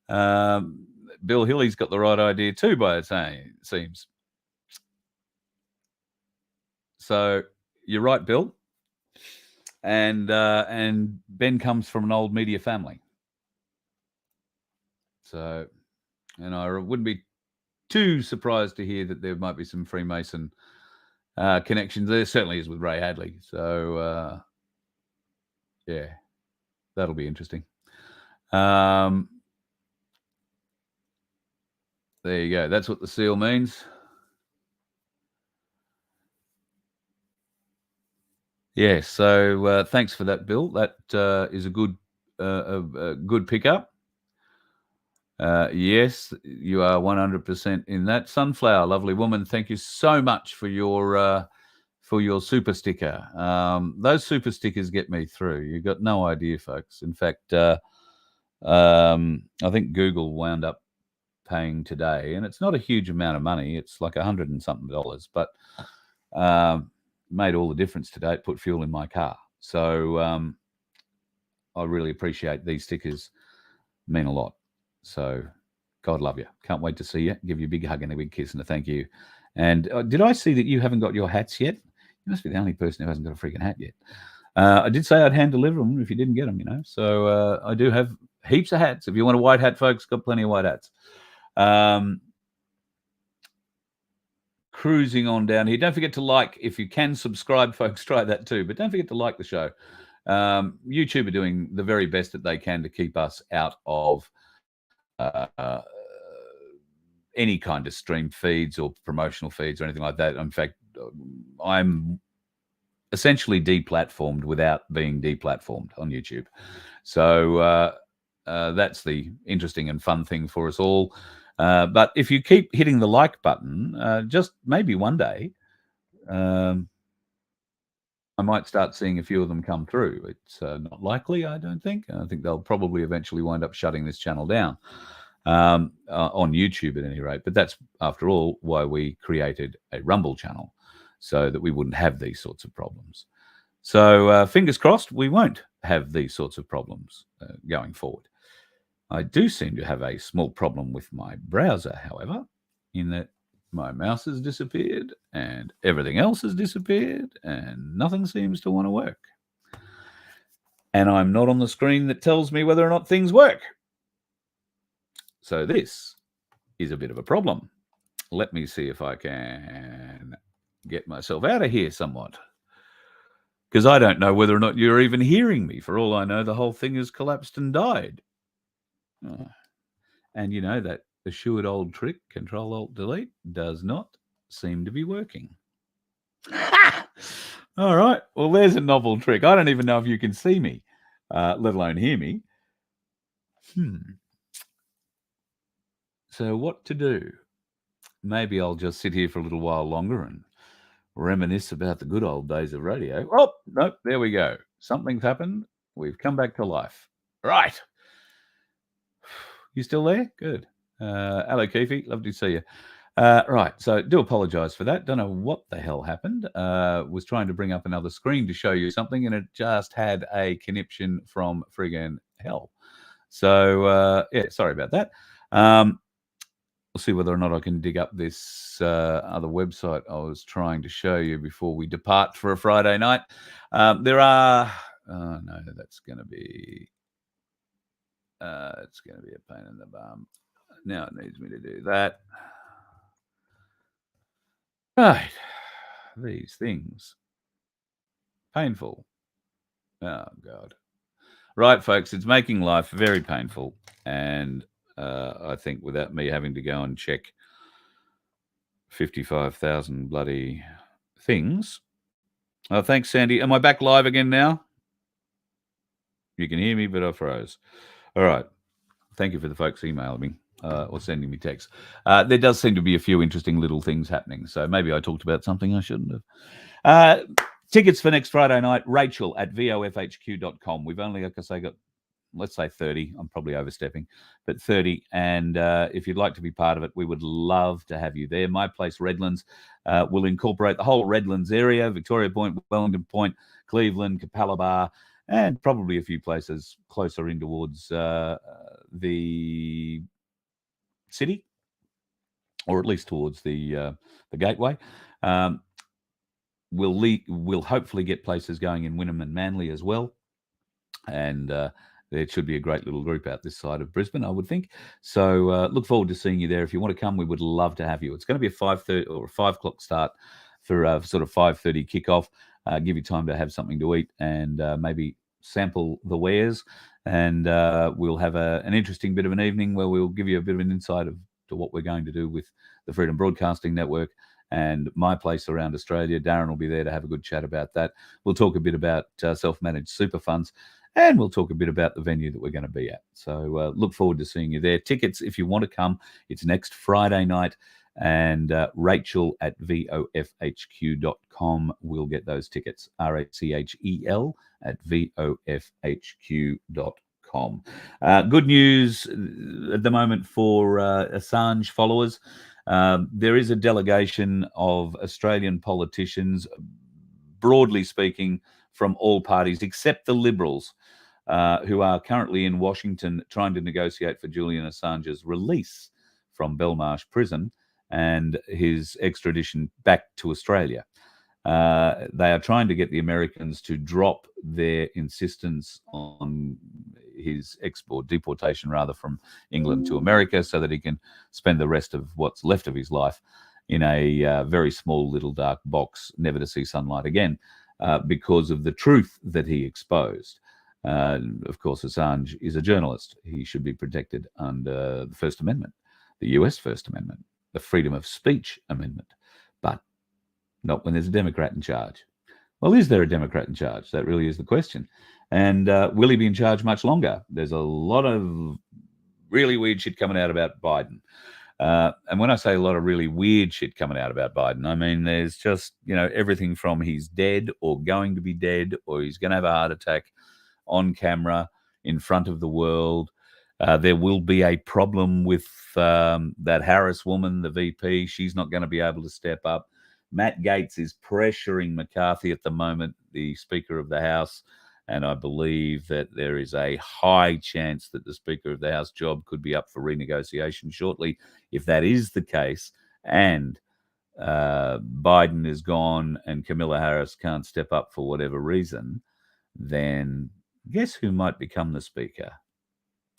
Bill Hilly's got the right idea too, by it seems. So you're right, Bill. And Ben comes from an old media family. So, and I wouldn't be too surprised to hear that there might be some Freemason connections. There certainly is with Ray Hadley. So, yeah, that'll be interesting. There you go. That's what the seal means. Yeah, so thanks for that, Bill. That is a good pickup. Yes, you are 100% in that. Sunflower, lovely woman. Thank you so much for your super sticker. Those super stickers get me through. You've got no idea, folks. In fact, I think Google wound up paying today, and it's not a huge amount of money. It's like $100 and something, but made all the difference today. It put fuel in my car. So I really appreciate these stickers. Mean a lot. So God love you. Can't wait to see you. Give you a big hug and a big kiss and a thank you. And did I see that you haven't got your hats yet? You must be the only person who hasn't got a freaking hat yet. I did say I'd hand deliver them if you didn't get them, you know. So I do have heaps of hats. If you want a white hat, folks, got plenty of white hats. Cruising on down here. Don't forget to like. If you can subscribe, folks, try that too. But don't forget to like the show. YouTube are doing the very best that they can to keep us out of any kind of stream feeds or promotional feeds or anything like that. In fact, I'm essentially deplatformed without being deplatformed on YouTube. So that's the interesting and fun thing for us all. But if you keep hitting the like button, just maybe one day, I might start seeing a few of them come through. It's not likely, I don't think. I think they'll probably eventually wind up shutting this channel down on YouTube at any rate. But that's, after all, why we created a Rumble channel, so that we wouldn't have these sorts of problems. So fingers crossed we won't have these sorts of problems going forward. I do seem to have a small problem with my browser, however, in that my mouse has disappeared and everything else has disappeared and nothing seems to want to work. And I'm not on the screen that tells me whether or not things work. So this is a bit of a problem. Let me see if I can get myself out of here somewhat, because I don't know whether or not you're even hearing me. For all I know, the whole thing has collapsed and died. Oh. And you know that assured old trick, Control-Alt-Delete, does not seem to be working. All right. Well, there's a novel trick. I don't even know if you can see me, let alone hear me. So what to do? Maybe I'll just sit here for a little while longer and reminisce about the good old days of radio. Oh, no, there we go. Something's happened. We've come back to life. Right. You still there? Good. Hello, Keefe. Lovely to see you. Right, so do apologise for that. Don't know what the hell happened. Was trying to bring up another screen to show you something, and it just had a conniption from friggin' hell. So, yeah, sorry about that. We'll see whether or not I can dig up this other website I was trying to show you before we depart for a Friday night. There are... no, that's going to be... it's going to be a pain in the bum. Now it needs me to do that. Right. These things. Painful. Oh, God. Right, folks, it's making life very painful. And I think without me having to go and check 55,000 bloody things. Oh, thanks, Sandy. Am I back live again now? You can hear me, but I froze. All right. Thank you for the folks emailing me or sending me texts. There does seem to be a few interesting little things happening. So maybe I talked about something I shouldn't have. Tickets for next Friday night, Rachel at vofhq.com. We've only, like I say, got, let's say 30. I'm probably overstepping, but 30. And if you'd like to be part of it, we would love to have you there. My Place Redlands will incorporate the whole Redlands area, Victoria Point, Wellington Point, Cleveland, Capalaba, and probably a few places closer in towards the city, or at least towards the gateway. We'll hopefully get places going in Wynnum and Manly as well. And there should be a great little group out this side of Brisbane, I would think. So look forward to seeing you there. If you want to come, we would love to have you. It's going to be a 5:30 or 5 o'clock start for sort of 5:30 kickoff. Give you time to have something to eat and maybe sample the wares. And we'll have an interesting bit of an evening where we'll give you a bit of an insight to what we're going to do with the Freedom Broadcasting Network and My Place Around Australia. Darren will be there to have a good chat about that. We'll talk a bit about self-managed super funds, and we'll talk a bit about the venue that we're going to be at. So look forward to seeing you there. Tickets, if you want to come, it's next Friday night. And Rachel at vofhq.com will get those tickets. RACHEL at vofhq.com. Good news at the moment for Assange followers. There is a delegation of Australian politicians, broadly speaking, from all parties except the Liberals, who are currently in Washington trying to negotiate for Julian Assange's release from Belmarsh Prison and his extradition back to Australia. They are trying to get the Americans to drop their insistence on his deportation rather, from England to America, so that he can spend the rest of what's left of his life in a very small little dark box, never to see sunlight again, because of the truth that he exposed. Of course, Assange is a journalist. He should be protected under the First Amendment, the US First Amendment, the Freedom of Speech Amendment, but not when there's a Democrat in charge. Well, is there a Democrat in charge? That really is the question. And will he be in charge much longer? There's a lot of really weird shit coming out about Biden. And when I say a lot of really weird shit coming out about Biden, I mean there's just, everything from he's dead or going to be dead or he's going to have a heart attack on camera in front of the world. There will be a problem with that Harris woman, the VP. She's not going to be able to step up. Matt Gaetz is pressuring McCarthy at the moment, the Speaker of the House, and I believe that there is a high chance that the Speaker of the House job could be up for renegotiation shortly. If that is the case, and Biden is gone and Kamala Harris can't step up for whatever reason, then guess who might become the Speaker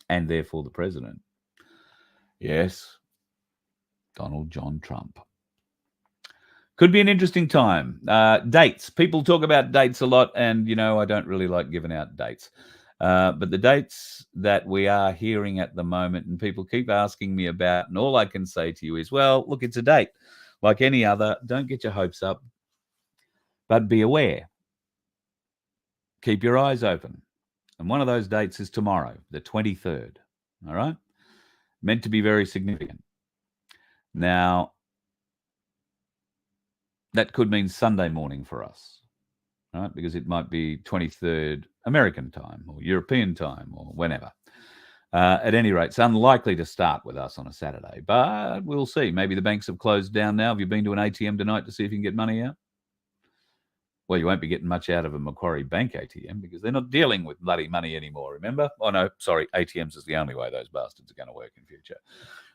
and therefore the President? Yes, Donald John Trump. Could be an interesting time. Dates. People talk about dates a lot, and, I don't really like giving out dates. But the dates that we are hearing at the moment, and people keep asking me about, and all I can say to you is, well, look, it's a date. Like any other, don't get your hopes up, but be aware. Keep your eyes open. And one of those dates is tomorrow, the 23rd. All right? Meant to be very significant. Now, that could mean Sunday morning for us, right? Because it might be 23rd American time or European time or whenever. At any rate, it's unlikely to start with us on a Saturday, but we'll see. Maybe the banks have closed down now. Have you been to an ATM tonight to see if you can get money out? Well, you won't be getting much out of a Macquarie Bank ATM because they're not dealing with bloody money anymore, remember? Oh, no, sorry, ATMs is the only way those bastards are going to work in future.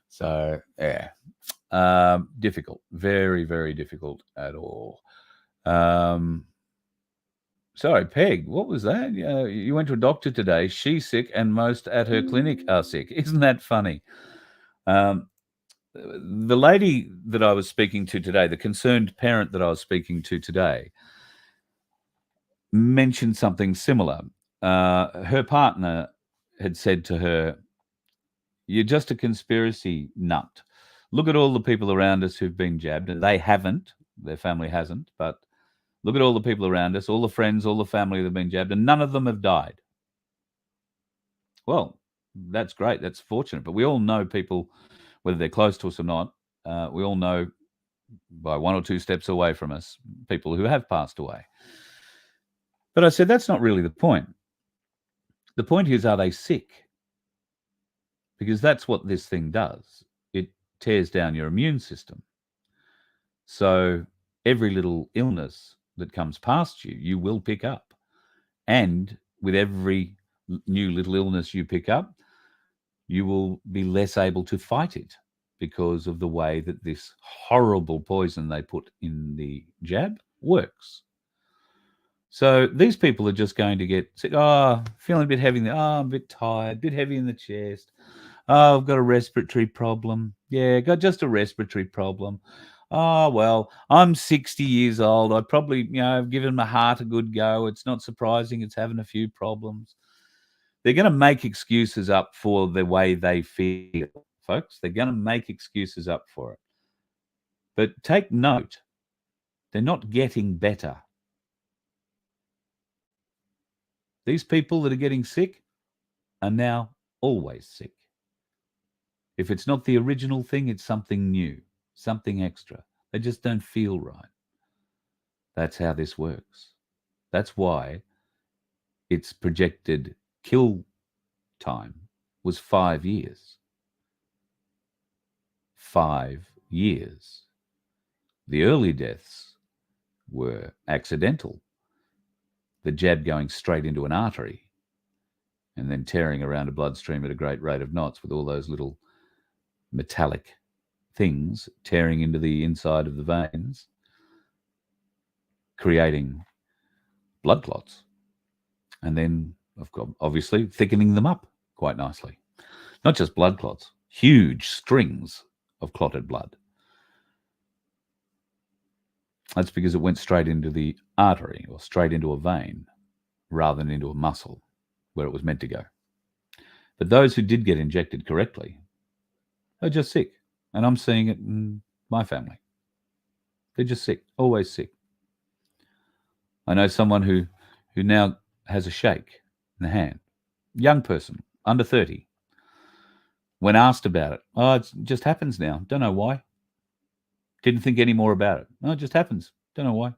So, yeah, difficult, very, very difficult at all. Sorry, Peg, what was that? You went to a doctor today. She's sick and most at her clinic are sick. Isn't that funny? The lady that I was speaking to today, the concerned parent that I was speaking to today, mentioned something similar. Her partner had said to her, "You're just a conspiracy nut. Look at all the people around us who've been jabbed." And they haven't, their family hasn't, but look at all the people around us, all the friends, all the family that have been jabbed, and none of them have died. Well, that's great. That's fortunate. But we all know people, whether they're close to us or not, we all know by one or two steps away from us, people who have passed away. But I said, that's not really the point. The point is, are they sick? Because that's what this thing does. It tears down your immune system. So every little illness that comes past you, you will pick up. And with every new little illness you pick up, you will be less able to fight it because of the way that this horrible poison they put in the jab works. So these people are just going to get sick. Oh, feeling a bit heavy. Oh, I'm a bit tired, a bit heavy in the chest. Oh, I've got a respiratory problem. Yeah, got just a respiratory problem. Oh, well, I'm 60 years old. I probably, have given my heart a good go. It's not surprising it's having a few problems. They're going to make excuses up for the way they feel, folks. They're going to make excuses up for it. But take note, they're not getting better. These people that are getting sick are now always sick. If it's not the original thing, it's something new, something extra. They just don't feel right. That's how this works. That's why its projected kill time was 5 years. 5 years. The early deaths were accidental. The jab going straight into an artery and then tearing around a bloodstream at a great rate of knots with all those little metallic things tearing into the inside of the veins, creating blood clots. And then, obviously, thickening them up quite nicely. Not just blood clots, huge strings of clotted blood. That's because it went straight into the artery or straight into a vein rather than into a muscle where it was meant to go. But those who did get injected correctly are just sick. And I'm seeing it in my family. They're just sick, always sick. I know someone who now has a shake in the hand. Young person, under 30. When asked about it, oh, it just happens now. Don't know why. Didn't think any more about it. No, it just happens. Don't know why.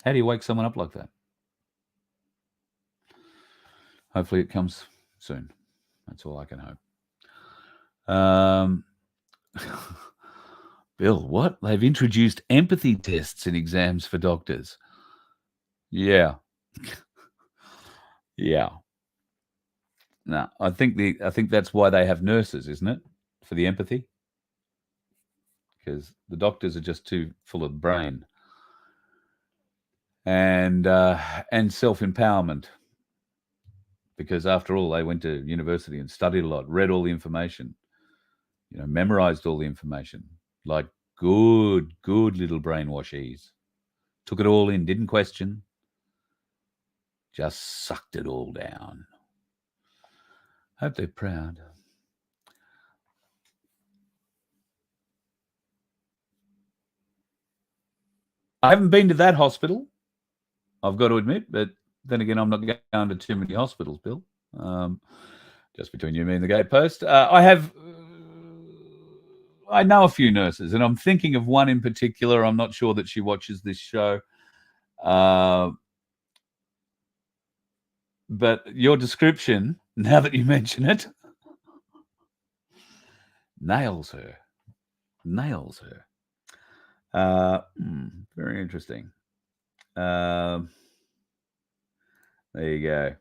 How do you wake someone up like that? Hopefully it comes soon. That's all I can hope. Bill, what? They've introduced empathy tests in exams for doctors. Yeah. Yeah. No, I think that's why they have nurses, isn't it? For the empathy. Because the doctors are just too full of brain and self-empowerment. Because after all, they went to university and studied a lot, read all the information, memorized all the information, like good little brainwashies. Took it all in, didn't question, just sucked it all down. Hope they're proud. I haven't been to that hospital, I've got to admit, but then again, I'm not going to too many hospitals, Bill. Just between you, me, and the gatepost. I have I know a few nurses, and I'm thinking of one in particular. I'm not sure that she watches this show. But your description, now that you mention it, nails her. Very interesting. There you go.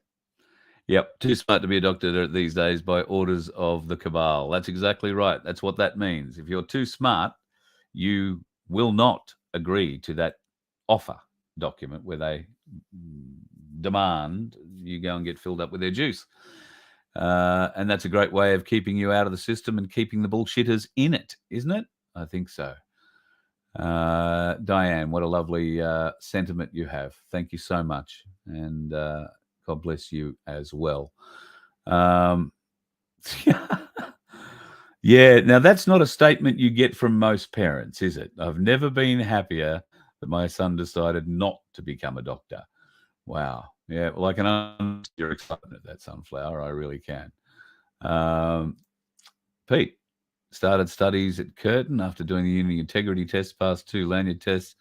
Yep, too smart to be a doctor these days by orders of the cabal. That's exactly right. That's what that means. If you're too smart, you will not agree to that offer document where they demand you go and get filled up with their juice. And that's a great way of keeping you out of the system and keeping the bullshitters in it, isn't it? I think so. Diane, what a lovely sentiment you have. Thank you so much. And God bless you as well. Yeah, now that's not a statement you get from most parents, is it? I've never been happier that my son decided not to become a doctor. Wow. Yeah, well, I can understand your excitement at that, Sunflower. I really can. Pete started studies at Curtin after doing the uni integrity test, passed 2 lanyard tests,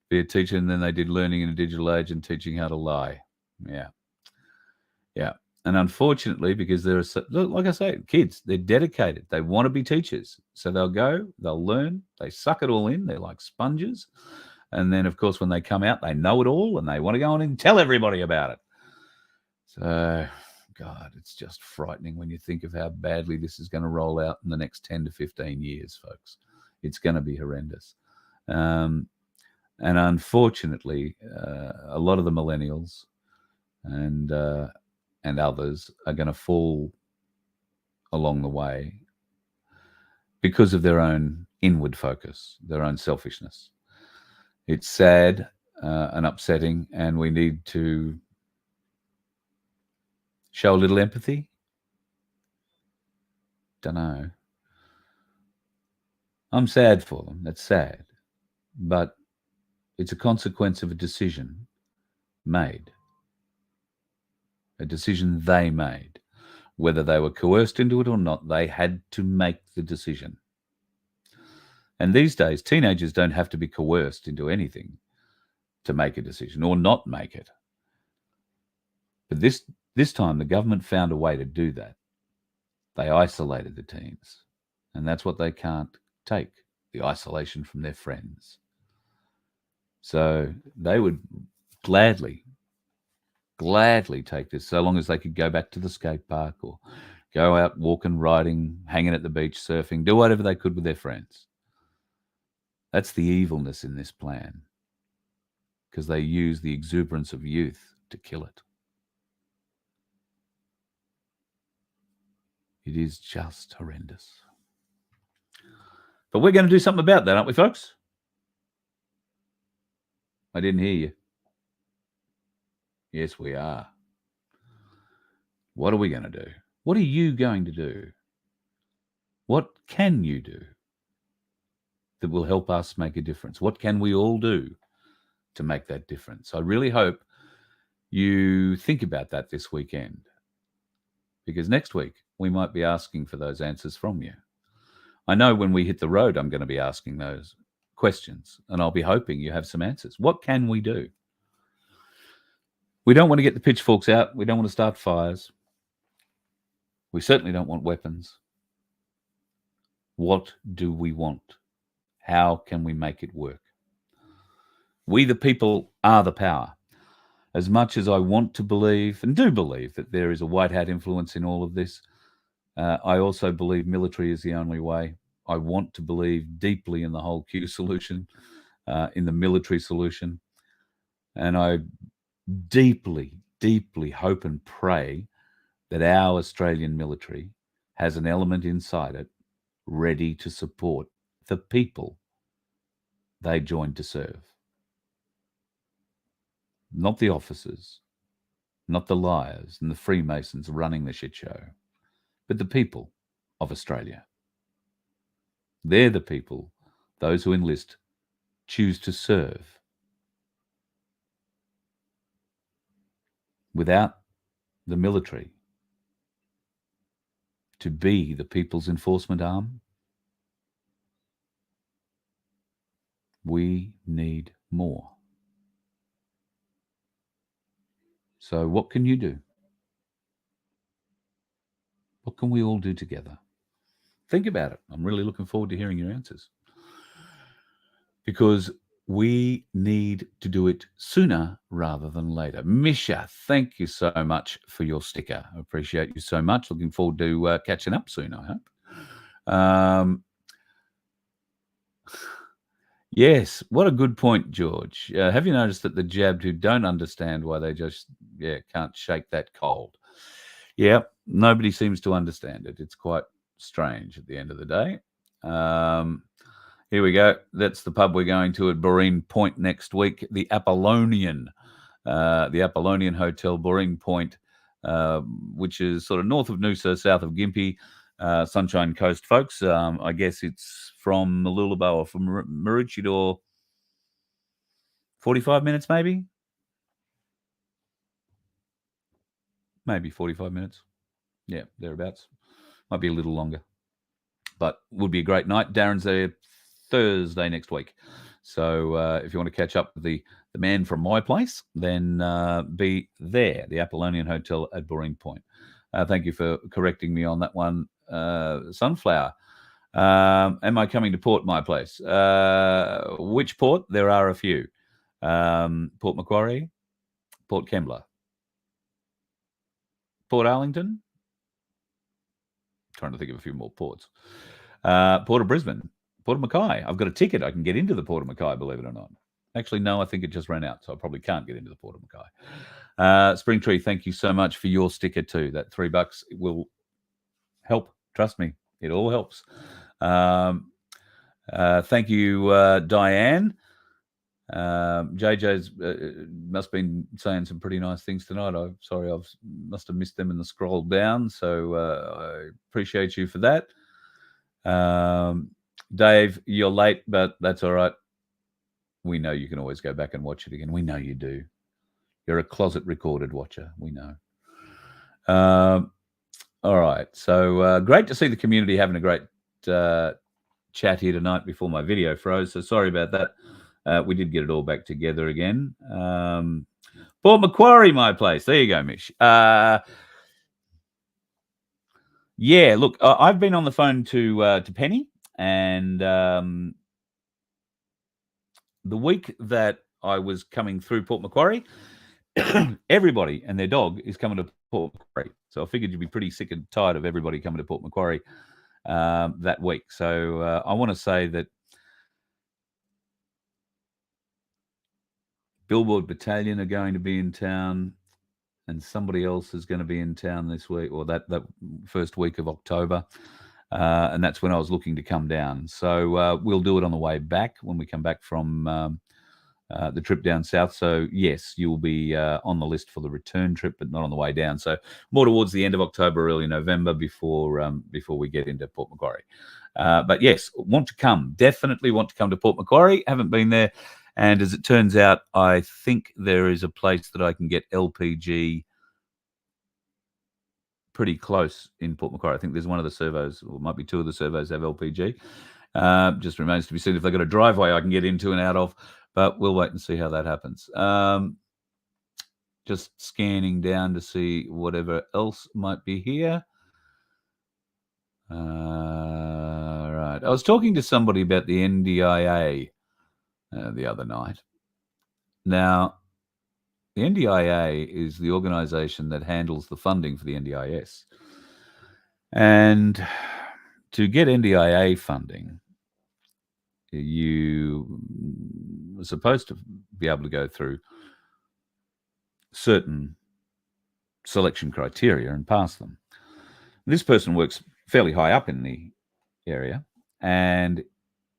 be a teacher, and then they did learning in a digital age and teaching how to lie. Yeah. And unfortunately, because there are, like I say, kids, they're dedicated. They want to be teachers. So they'll go, they'll learn, they suck it all in. They're like sponges. And then, of course, when they come out, they know it all and they want to go on and tell everybody about it. So, God, it's just frightening when you think of how badly this is going to roll out in the next 10 to 15 years, folks. It's going to be horrendous. And unfortunately, a lot of the millennials and others are going to fall along the way because of their own inward focus, their own selfishness. It's sad and upsetting, and we need to show a little empathy. Don't know. I'm sad for them. That's sad. But it's a consequence of a decision made. A decision they made. Whether they were coerced into it or not, they had to make the decision. And these days, teenagers don't have to be coerced into anything to make a decision or not make it. But this time, the government found a way to do that. They isolated the teens. And that's what they can't take, the isolation from their friends. So they would gladly take this, so long as they could go back to the skate park or go out walking, riding, hanging at the beach, surfing, do whatever they could with their friends. That's the evilness in this plan, because they use the exuberance of youth to kill it. It is just horrendous. But we're going to do something about that, aren't we, folks? I didn't hear you. Yes, we are. What are we going to do? What are you going to do? What can you do that will help us make a difference? What can we all do to make that difference? I really hope you think about that this weekend, because next week we might be asking for those answers from you. I know when we hit the road, I'm going to be asking those questions, and I'll be hoping you have some answers. What can we do? We don't want to get the pitchforks out. We don't want to start fires. We certainly don't want weapons. What do we want? How can we make it work? We, the people, are the power. As much as I want to believe, and do believe, that there is a white hat influence in all of this, I also believe military is the only way. I want to believe deeply in the whole Q solution, in the military solution. And I deeply, deeply hope and pray that our Australian military has an element inside it ready to support the people they joined to serve. Not the officers, not the liars and the Freemasons running the shit show, but the people of Australia. They're the people, those who enlist, choose to serve. Without the military to be the people's enforcement arm, We need more. So what can you do? What can we all do together? Think about it. I'm really looking forward to hearing your answers. Because we need to do it sooner rather than later. Misha, thank you so much for your sticker. I appreciate you so much. Looking forward to catching up soon, I hope. Yes, what a good point, George. Have you noticed that the jabbed who don't understand why they just can't shake that cold? Yeah, nobody seems to understand it. It's quite strange at the end of the day. Here we go. That's the pub we're going to at Boreen Point next week, the Apollonian Hotel, Boreen Point, which is sort of north of Noosa, south of Gympie, Sunshine Coast, folks. I guess it's from Mooloolaba or from Maroochydore, 45 minutes maybe? Maybe 45 minutes. Yeah, thereabouts. Might be a little longer. But would be a great night. Darren's there Thursday next week. So if you want to catch up with the man from my place, then be there, the Apollonian Hotel at Boreen Point. Thank you for correcting me on that one, Sunflower. Am I coming to Port, my place? Which port? There are a few. Port Macquarie, Port Kembla, Port Arlington. Trying to think of a few more ports. Port of Brisbane, Port of Mackay. I've got a ticket. I can get into the Port of Mackay, believe it or not. Actually, no, I think it just ran out, so I probably can't get into the Port of Mackay. Springtree, thank you so much for your sticker too. That $3 will help. Trust me, it all helps. Thank you, Diane. JJ's must have been saying some pretty nice things tonight. I'm sorry, must have missed them in the scroll down. So I appreciate you for that. Dave, you're late, but that's all right. We know you can always go back and watch it again. We know you do. You're a closet recorded watcher. We know. All right. So great to see the community having a great chat here tonight before my video froze. So sorry about that. We did get it all back together again. Port Macquarie, my place. There you go, Mish. Yeah, look, I've been on the phone to Penny, and the week that I was coming through Port Macquarie, everybody and their dog is coming to Port Macquarie. So I figured you'd be pretty sick and tired of everybody coming to Port Macquarie that week. So I want to say that Billboard Battalion are going to be in town, and somebody else is going to be in town this week, or that first week of October. And that's when I was looking to come down. So we'll do it on the way back when we come back from the trip down south. So yes, you'll be on the list for the return trip, but not on the way down. So more towards the end of October, early November, before we get into Port Macquarie. But yes, want to come. Definitely want to come to Port Macquarie. Haven't been there. And as it turns out, I think there is a place that I can get LPG pretty close in Port Macquarie. I think there's one of the servos, or might be two of the servos have LPG. Just remains to be seen if they've got a driveway I can get into and out of, but we'll wait and see how that happens. Just scanning down to see whatever else might be here. Right. I was talking to somebody about the NDIA the other night. Now, the NDIA is the organisation that handles the funding for the NDIS. And to get NDIA funding, you are supposed to be able to go through certain selection criteria and pass them. This person works fairly high up in the area and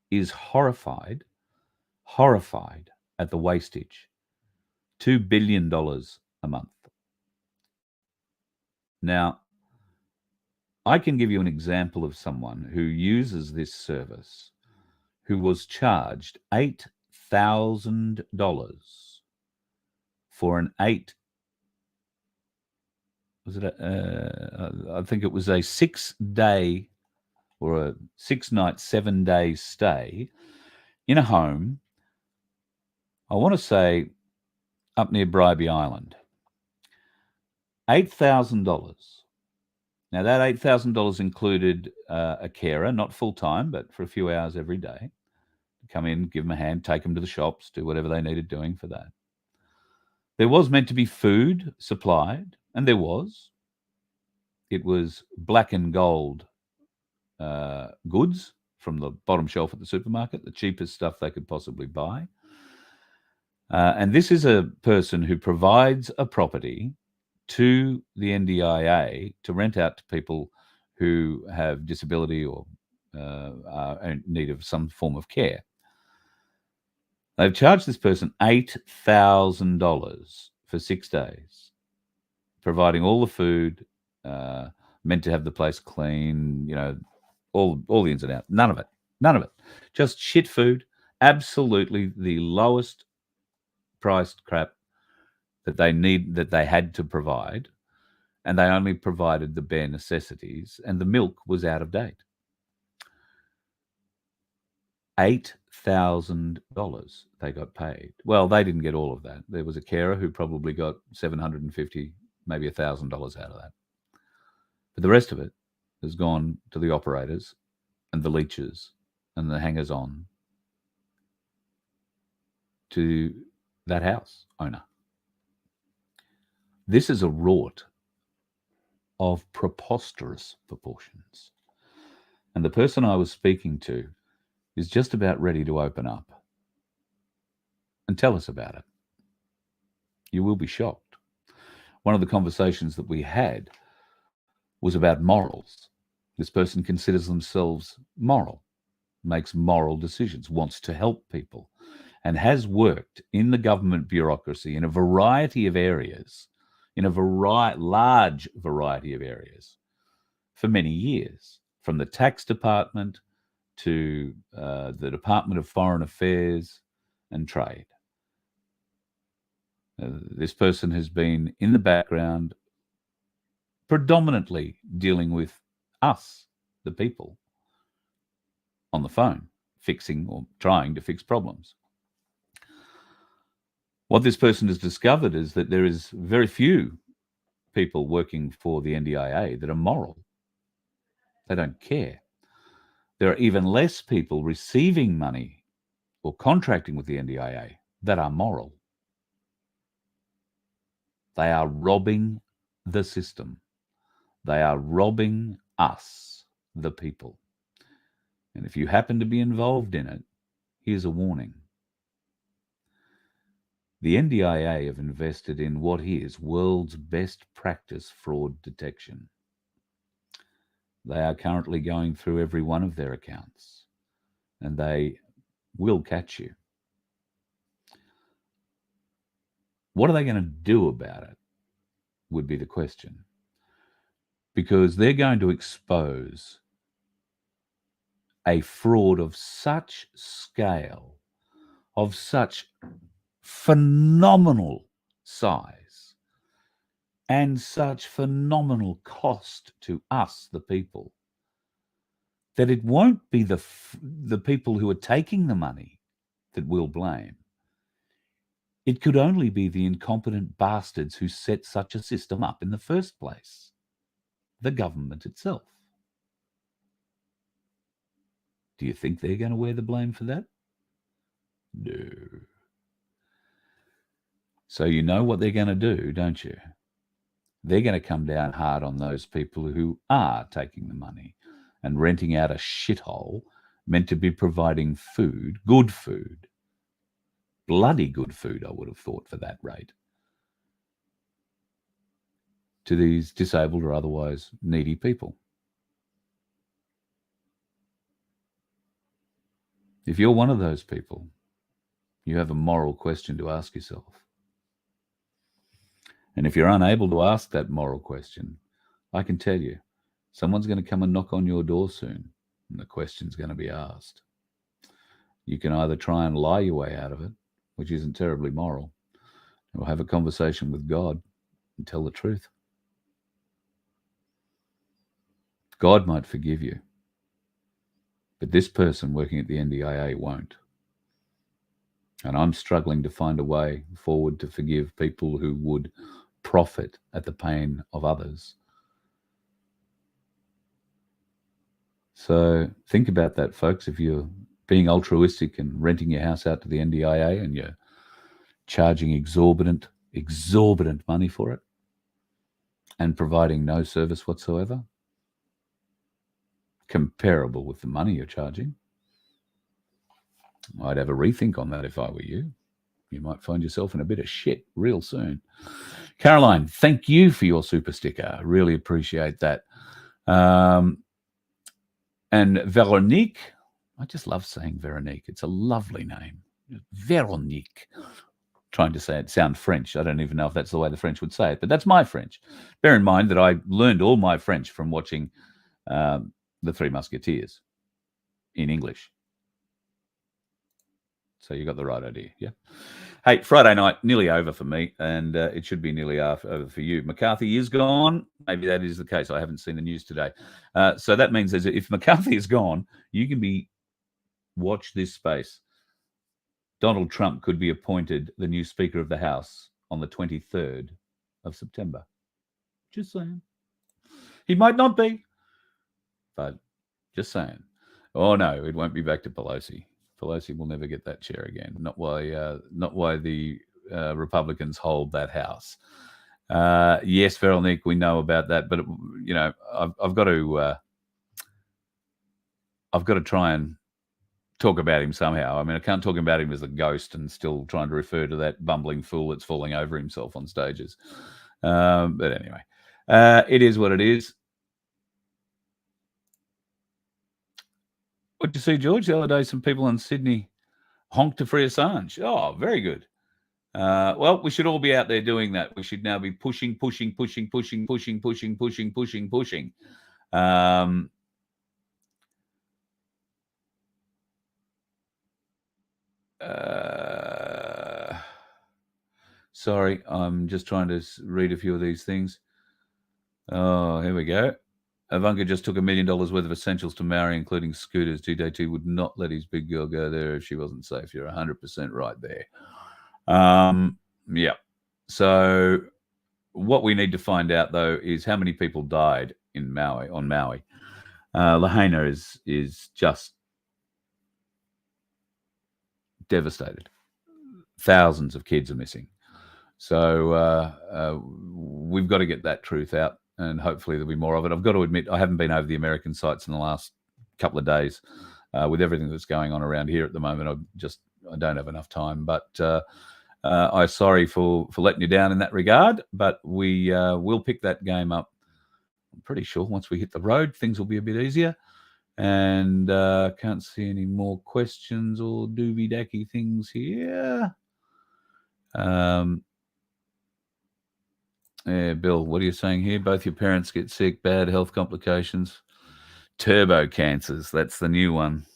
is horrified at the wastage. $2 billion a month. Now, I can give you an example of someone who uses this service who was charged $8,000 for an I think it was a 6-day or a 6-night, 7-day stay in a home I want to say up near Bribie Island. $8,000. Now, that $8,000 included a carer, not full-time, but for a few hours every day. Come in, give them a hand, take them to the shops, do whatever they needed doing for that. There was meant to be food supplied, and there was. It was black and gold goods from the bottom shelf at the supermarket, the cheapest stuff they could possibly buy. And this is a person who provides a property to the NDIA to rent out to people who have disability or are in need of some form of care. They've charged this person $8,000 for 6 days, providing all the food, meant to have the place clean, all the ins and outs. None of it. Just shit food, absolutely the lowest priced crap that they had to provide, and they only provided the bare necessities, and the milk was out of date. $8,000 they got paid. Well, they didn't get all of that. There was a carer who probably got $750, maybe $1,000 out of that. But the rest of it has gone to the operators and the leechers and the hangers-on to that house owner. This is a rort of preposterous proportions. And the person I was speaking to is just about ready to open up and tell us about it. You will be shocked. One of the conversations that we had was about morals. This person considers themselves moral, makes moral decisions, wants to help people, and has worked in the government bureaucracy in a variety of areas, in a large variety of areas for many years, from the tax department to the Department of Foreign Affairs and Trade. This person has been in the background predominantly dealing with us, the people, on the phone, fixing or trying to fix problems. What this person has discovered is that there is very few people working for the NDIA that are moral. They don't care. There are even less people receiving money or contracting with the NDIA that are moral. They are robbing the system. They are robbing us, the people. And if you happen to be involved in it, here's a warning. The NDIA have invested in what is world's best practice fraud detection. They are currently going through every one of their accounts, and they will catch you. What are they going to do about it would be the question. Because they're going to expose a fraud of such scale, of such phenomenal size, and such phenomenal cost to us, the people, that it won't be the people who are taking the money that we'll blame. It could only be the incompetent bastards who set such a system up in the first place, the government itself. Do you think they're going to wear the blame for that? No. So you know what they're going to do, don't you? They're going to come down hard on those people who are taking the money and renting out a shithole meant to be providing food, good food, bloody good food, I would have thought, for that rate, to these disabled or otherwise needy people. If you're one of those people, you have a moral question to ask yourself. And if you're unable to ask that moral question, I can tell you, someone's going to come and knock on your door soon, and the question's going to be asked. You can either try and lie your way out of it, which isn't terribly moral, or have a conversation with God and tell the truth. God might forgive you, but this person working at the NDIA won't. And I'm struggling to find a way forward to forgive people who would profit at the pain of others. So think about that, folks. If you're being altruistic and renting your house out to the NDIA and you're charging exorbitant money for it and providing no service whatsoever, comparable with the money you're charging, I'd have a rethink on that if I were you. You might find yourself in a bit of shit real soon. Caroline, thank you for your super sticker. I really appreciate that. And Veronique, I just love saying Veronique. It's a lovely name. Veronique. Trying to say it sound French. I don't even know if that's the way the French would say it, but that's my French. Bear in mind that I learned all my French from watching The Three Musketeers in English. So you got the right idea, yeah? Hey, Friday night, nearly over for me, and it should be nearly over for you. McCarthy is gone. Maybe that is the case. I haven't seen the news today. So that means that if McCarthy is gone, you can watch this space. Donald Trump could be appointed the new Speaker of the House on the 23rd of September. Just saying. He might not be, but just saying. Oh, no, it won't be back to Pelosi. Pelosi will never get that chair again. Not why the Republicans hold that house. Yes, Veronique, we know about that, but I've got to try and talk about him somehow. I mean, I can't talk about him as a ghost and still trying to refer to that bumbling fool that's falling over himself on stages. But anyway, it is what it is. What did you see, George? The other day, some people in Sydney honked to free Assange. Oh, very good. Well, we should all be out there doing that. We should now be pushing. Sorry, I'm just trying to read a few of these things. Oh, here we go. Ivanka just took $1 million worth of essentials to Maori, including scooters. GDT would not let his big girl go there if she wasn't safe. You're 100% right there. Yeah. So what we need to find out, though, is how many people died on Maui. Lahaina is just devastated. Thousands of kids are missing. So we've got to get that truth out, and hopefully there'll be more of it. I've got to admit, I haven't been over the American sites in the last couple of days with everything that's going on around here at the moment. I don't have enough time, but I'm sorry for letting you down in that regard, but we will pick that game up. I'm pretty sure once we hit the road, things will be a bit easier. And can't see any more questions or doobie-dacky things here. Yeah, Bill, what are you saying here? Both your parents get sick, bad health complications. Turbo cancers, that's the new one.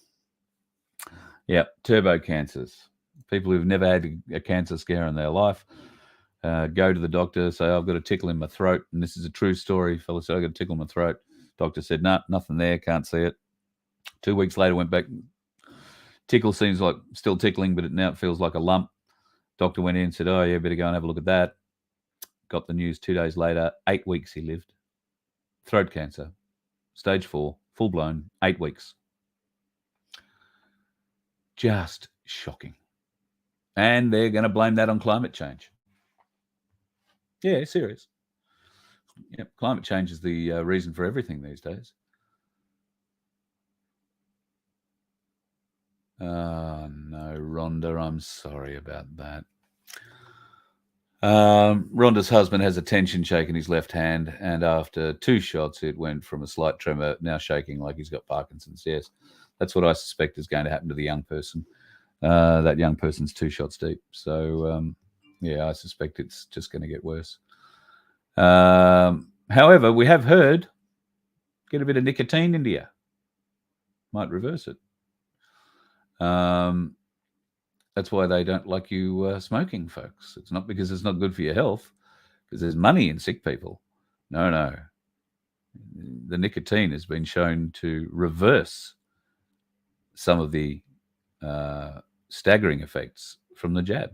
Yep, turbo cancers. People who've never had a cancer scare in their life go to the doctor, say, I've got a tickle in my throat. And this is a true story. Fella said, I've got a tickle in my throat. Doctor said, no, nothing there, can't see it. 2 weeks later, went back. Tickle seems like still tickling, but now it feels like a lump. Doctor went in and said, oh, yeah, better go and have a look at that. Got the news 2 days later, 8 weeks he lived. Throat cancer, stage 4, full-blown, 8 weeks. Just shocking. And they're going to blame that on climate change. Yeah, serious. Yep, climate change is the reason for everything these days. Oh, no, Rhonda, I'm sorry about that. Rhonda's husband has a tension shake in his left hand, and after 2 shots, it went from a slight tremor, now shaking like he's got Parkinson's. Yes, that's what I suspect is going to happen to the young person. That young person's 2 shots deep. So, yeah, I suspect it's just going to get worse. However, we have heard, get a bit of nicotine into you. Might reverse it. That's why they don't like you smoking, folks. It's not because it's not good for your health, because there's money in sick people. No. The nicotine has been shown to reverse some of the staggering effects from the jab.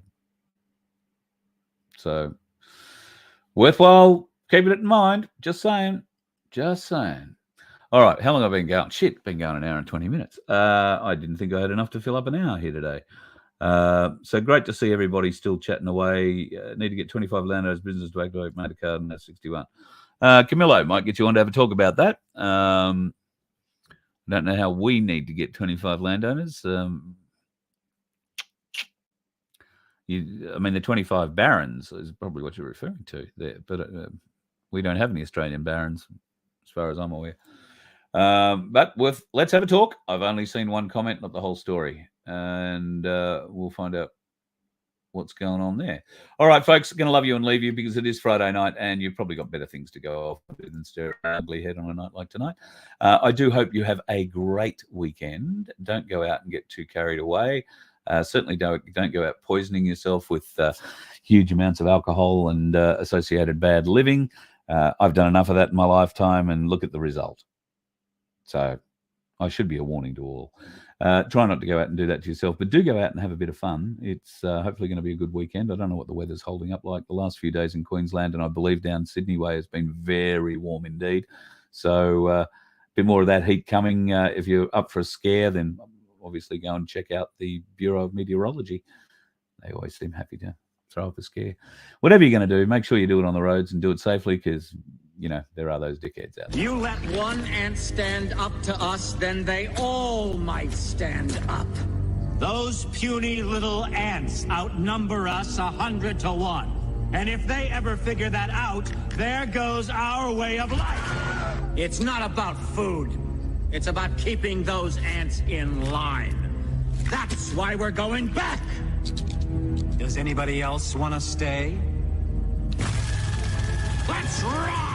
So worthwhile keeping it in mind. Just saying. Just saying. All right, how long have I been going? Shit, been going an hour and 20 minutes. I didn't think I had enough to fill up an hour here today. So great to see everybody still chatting away. Need to get 25 landowners business to activate made a card, and that's 61. Camillo might get you on to have a talk about that. Don't know how we need to get 25 landowners. I mean, the 25 barons is probably what you're referring to there, but we don't have any Australian barons as far as I'm aware. But let's have a talk. I've only seen one comment, not the whole story, and we'll find out what's going on there. All right, folks, going to love you and leave you because it is Friday night and you've probably got better things to go off with than stare at an ugly head on a night like tonight. I do hope you have a great weekend. Don't go out and get too carried away. Certainly don't go out poisoning yourself with huge amounts of alcohol and associated bad living. I've done enough of that in my lifetime, and look at the result. So I should be a warning to all. Try not to go out and do that to yourself, but do go out and have a bit of fun. It's hopefully going to be a good weekend. I don't know what the weather's holding up like the last few days in Queensland, and I believe down Sydney way has been very warm indeed. So a bit more of that heat coming. If you're up for a scare, then obviously go and check out the Bureau of Meteorology. They always seem happy to throw up a scare. Whatever you're going to do, make sure you do it on the roads and do it safely, because you know, there are those dickheads out there. You let one ant stand up to us, then they all might stand up. Those puny little ants outnumber us 100 to 1. And if they ever figure that out, there goes our way of life. It's not about food. It's about keeping those ants in line. That's why we're going back. Does anybody else want to stay? Let's rock!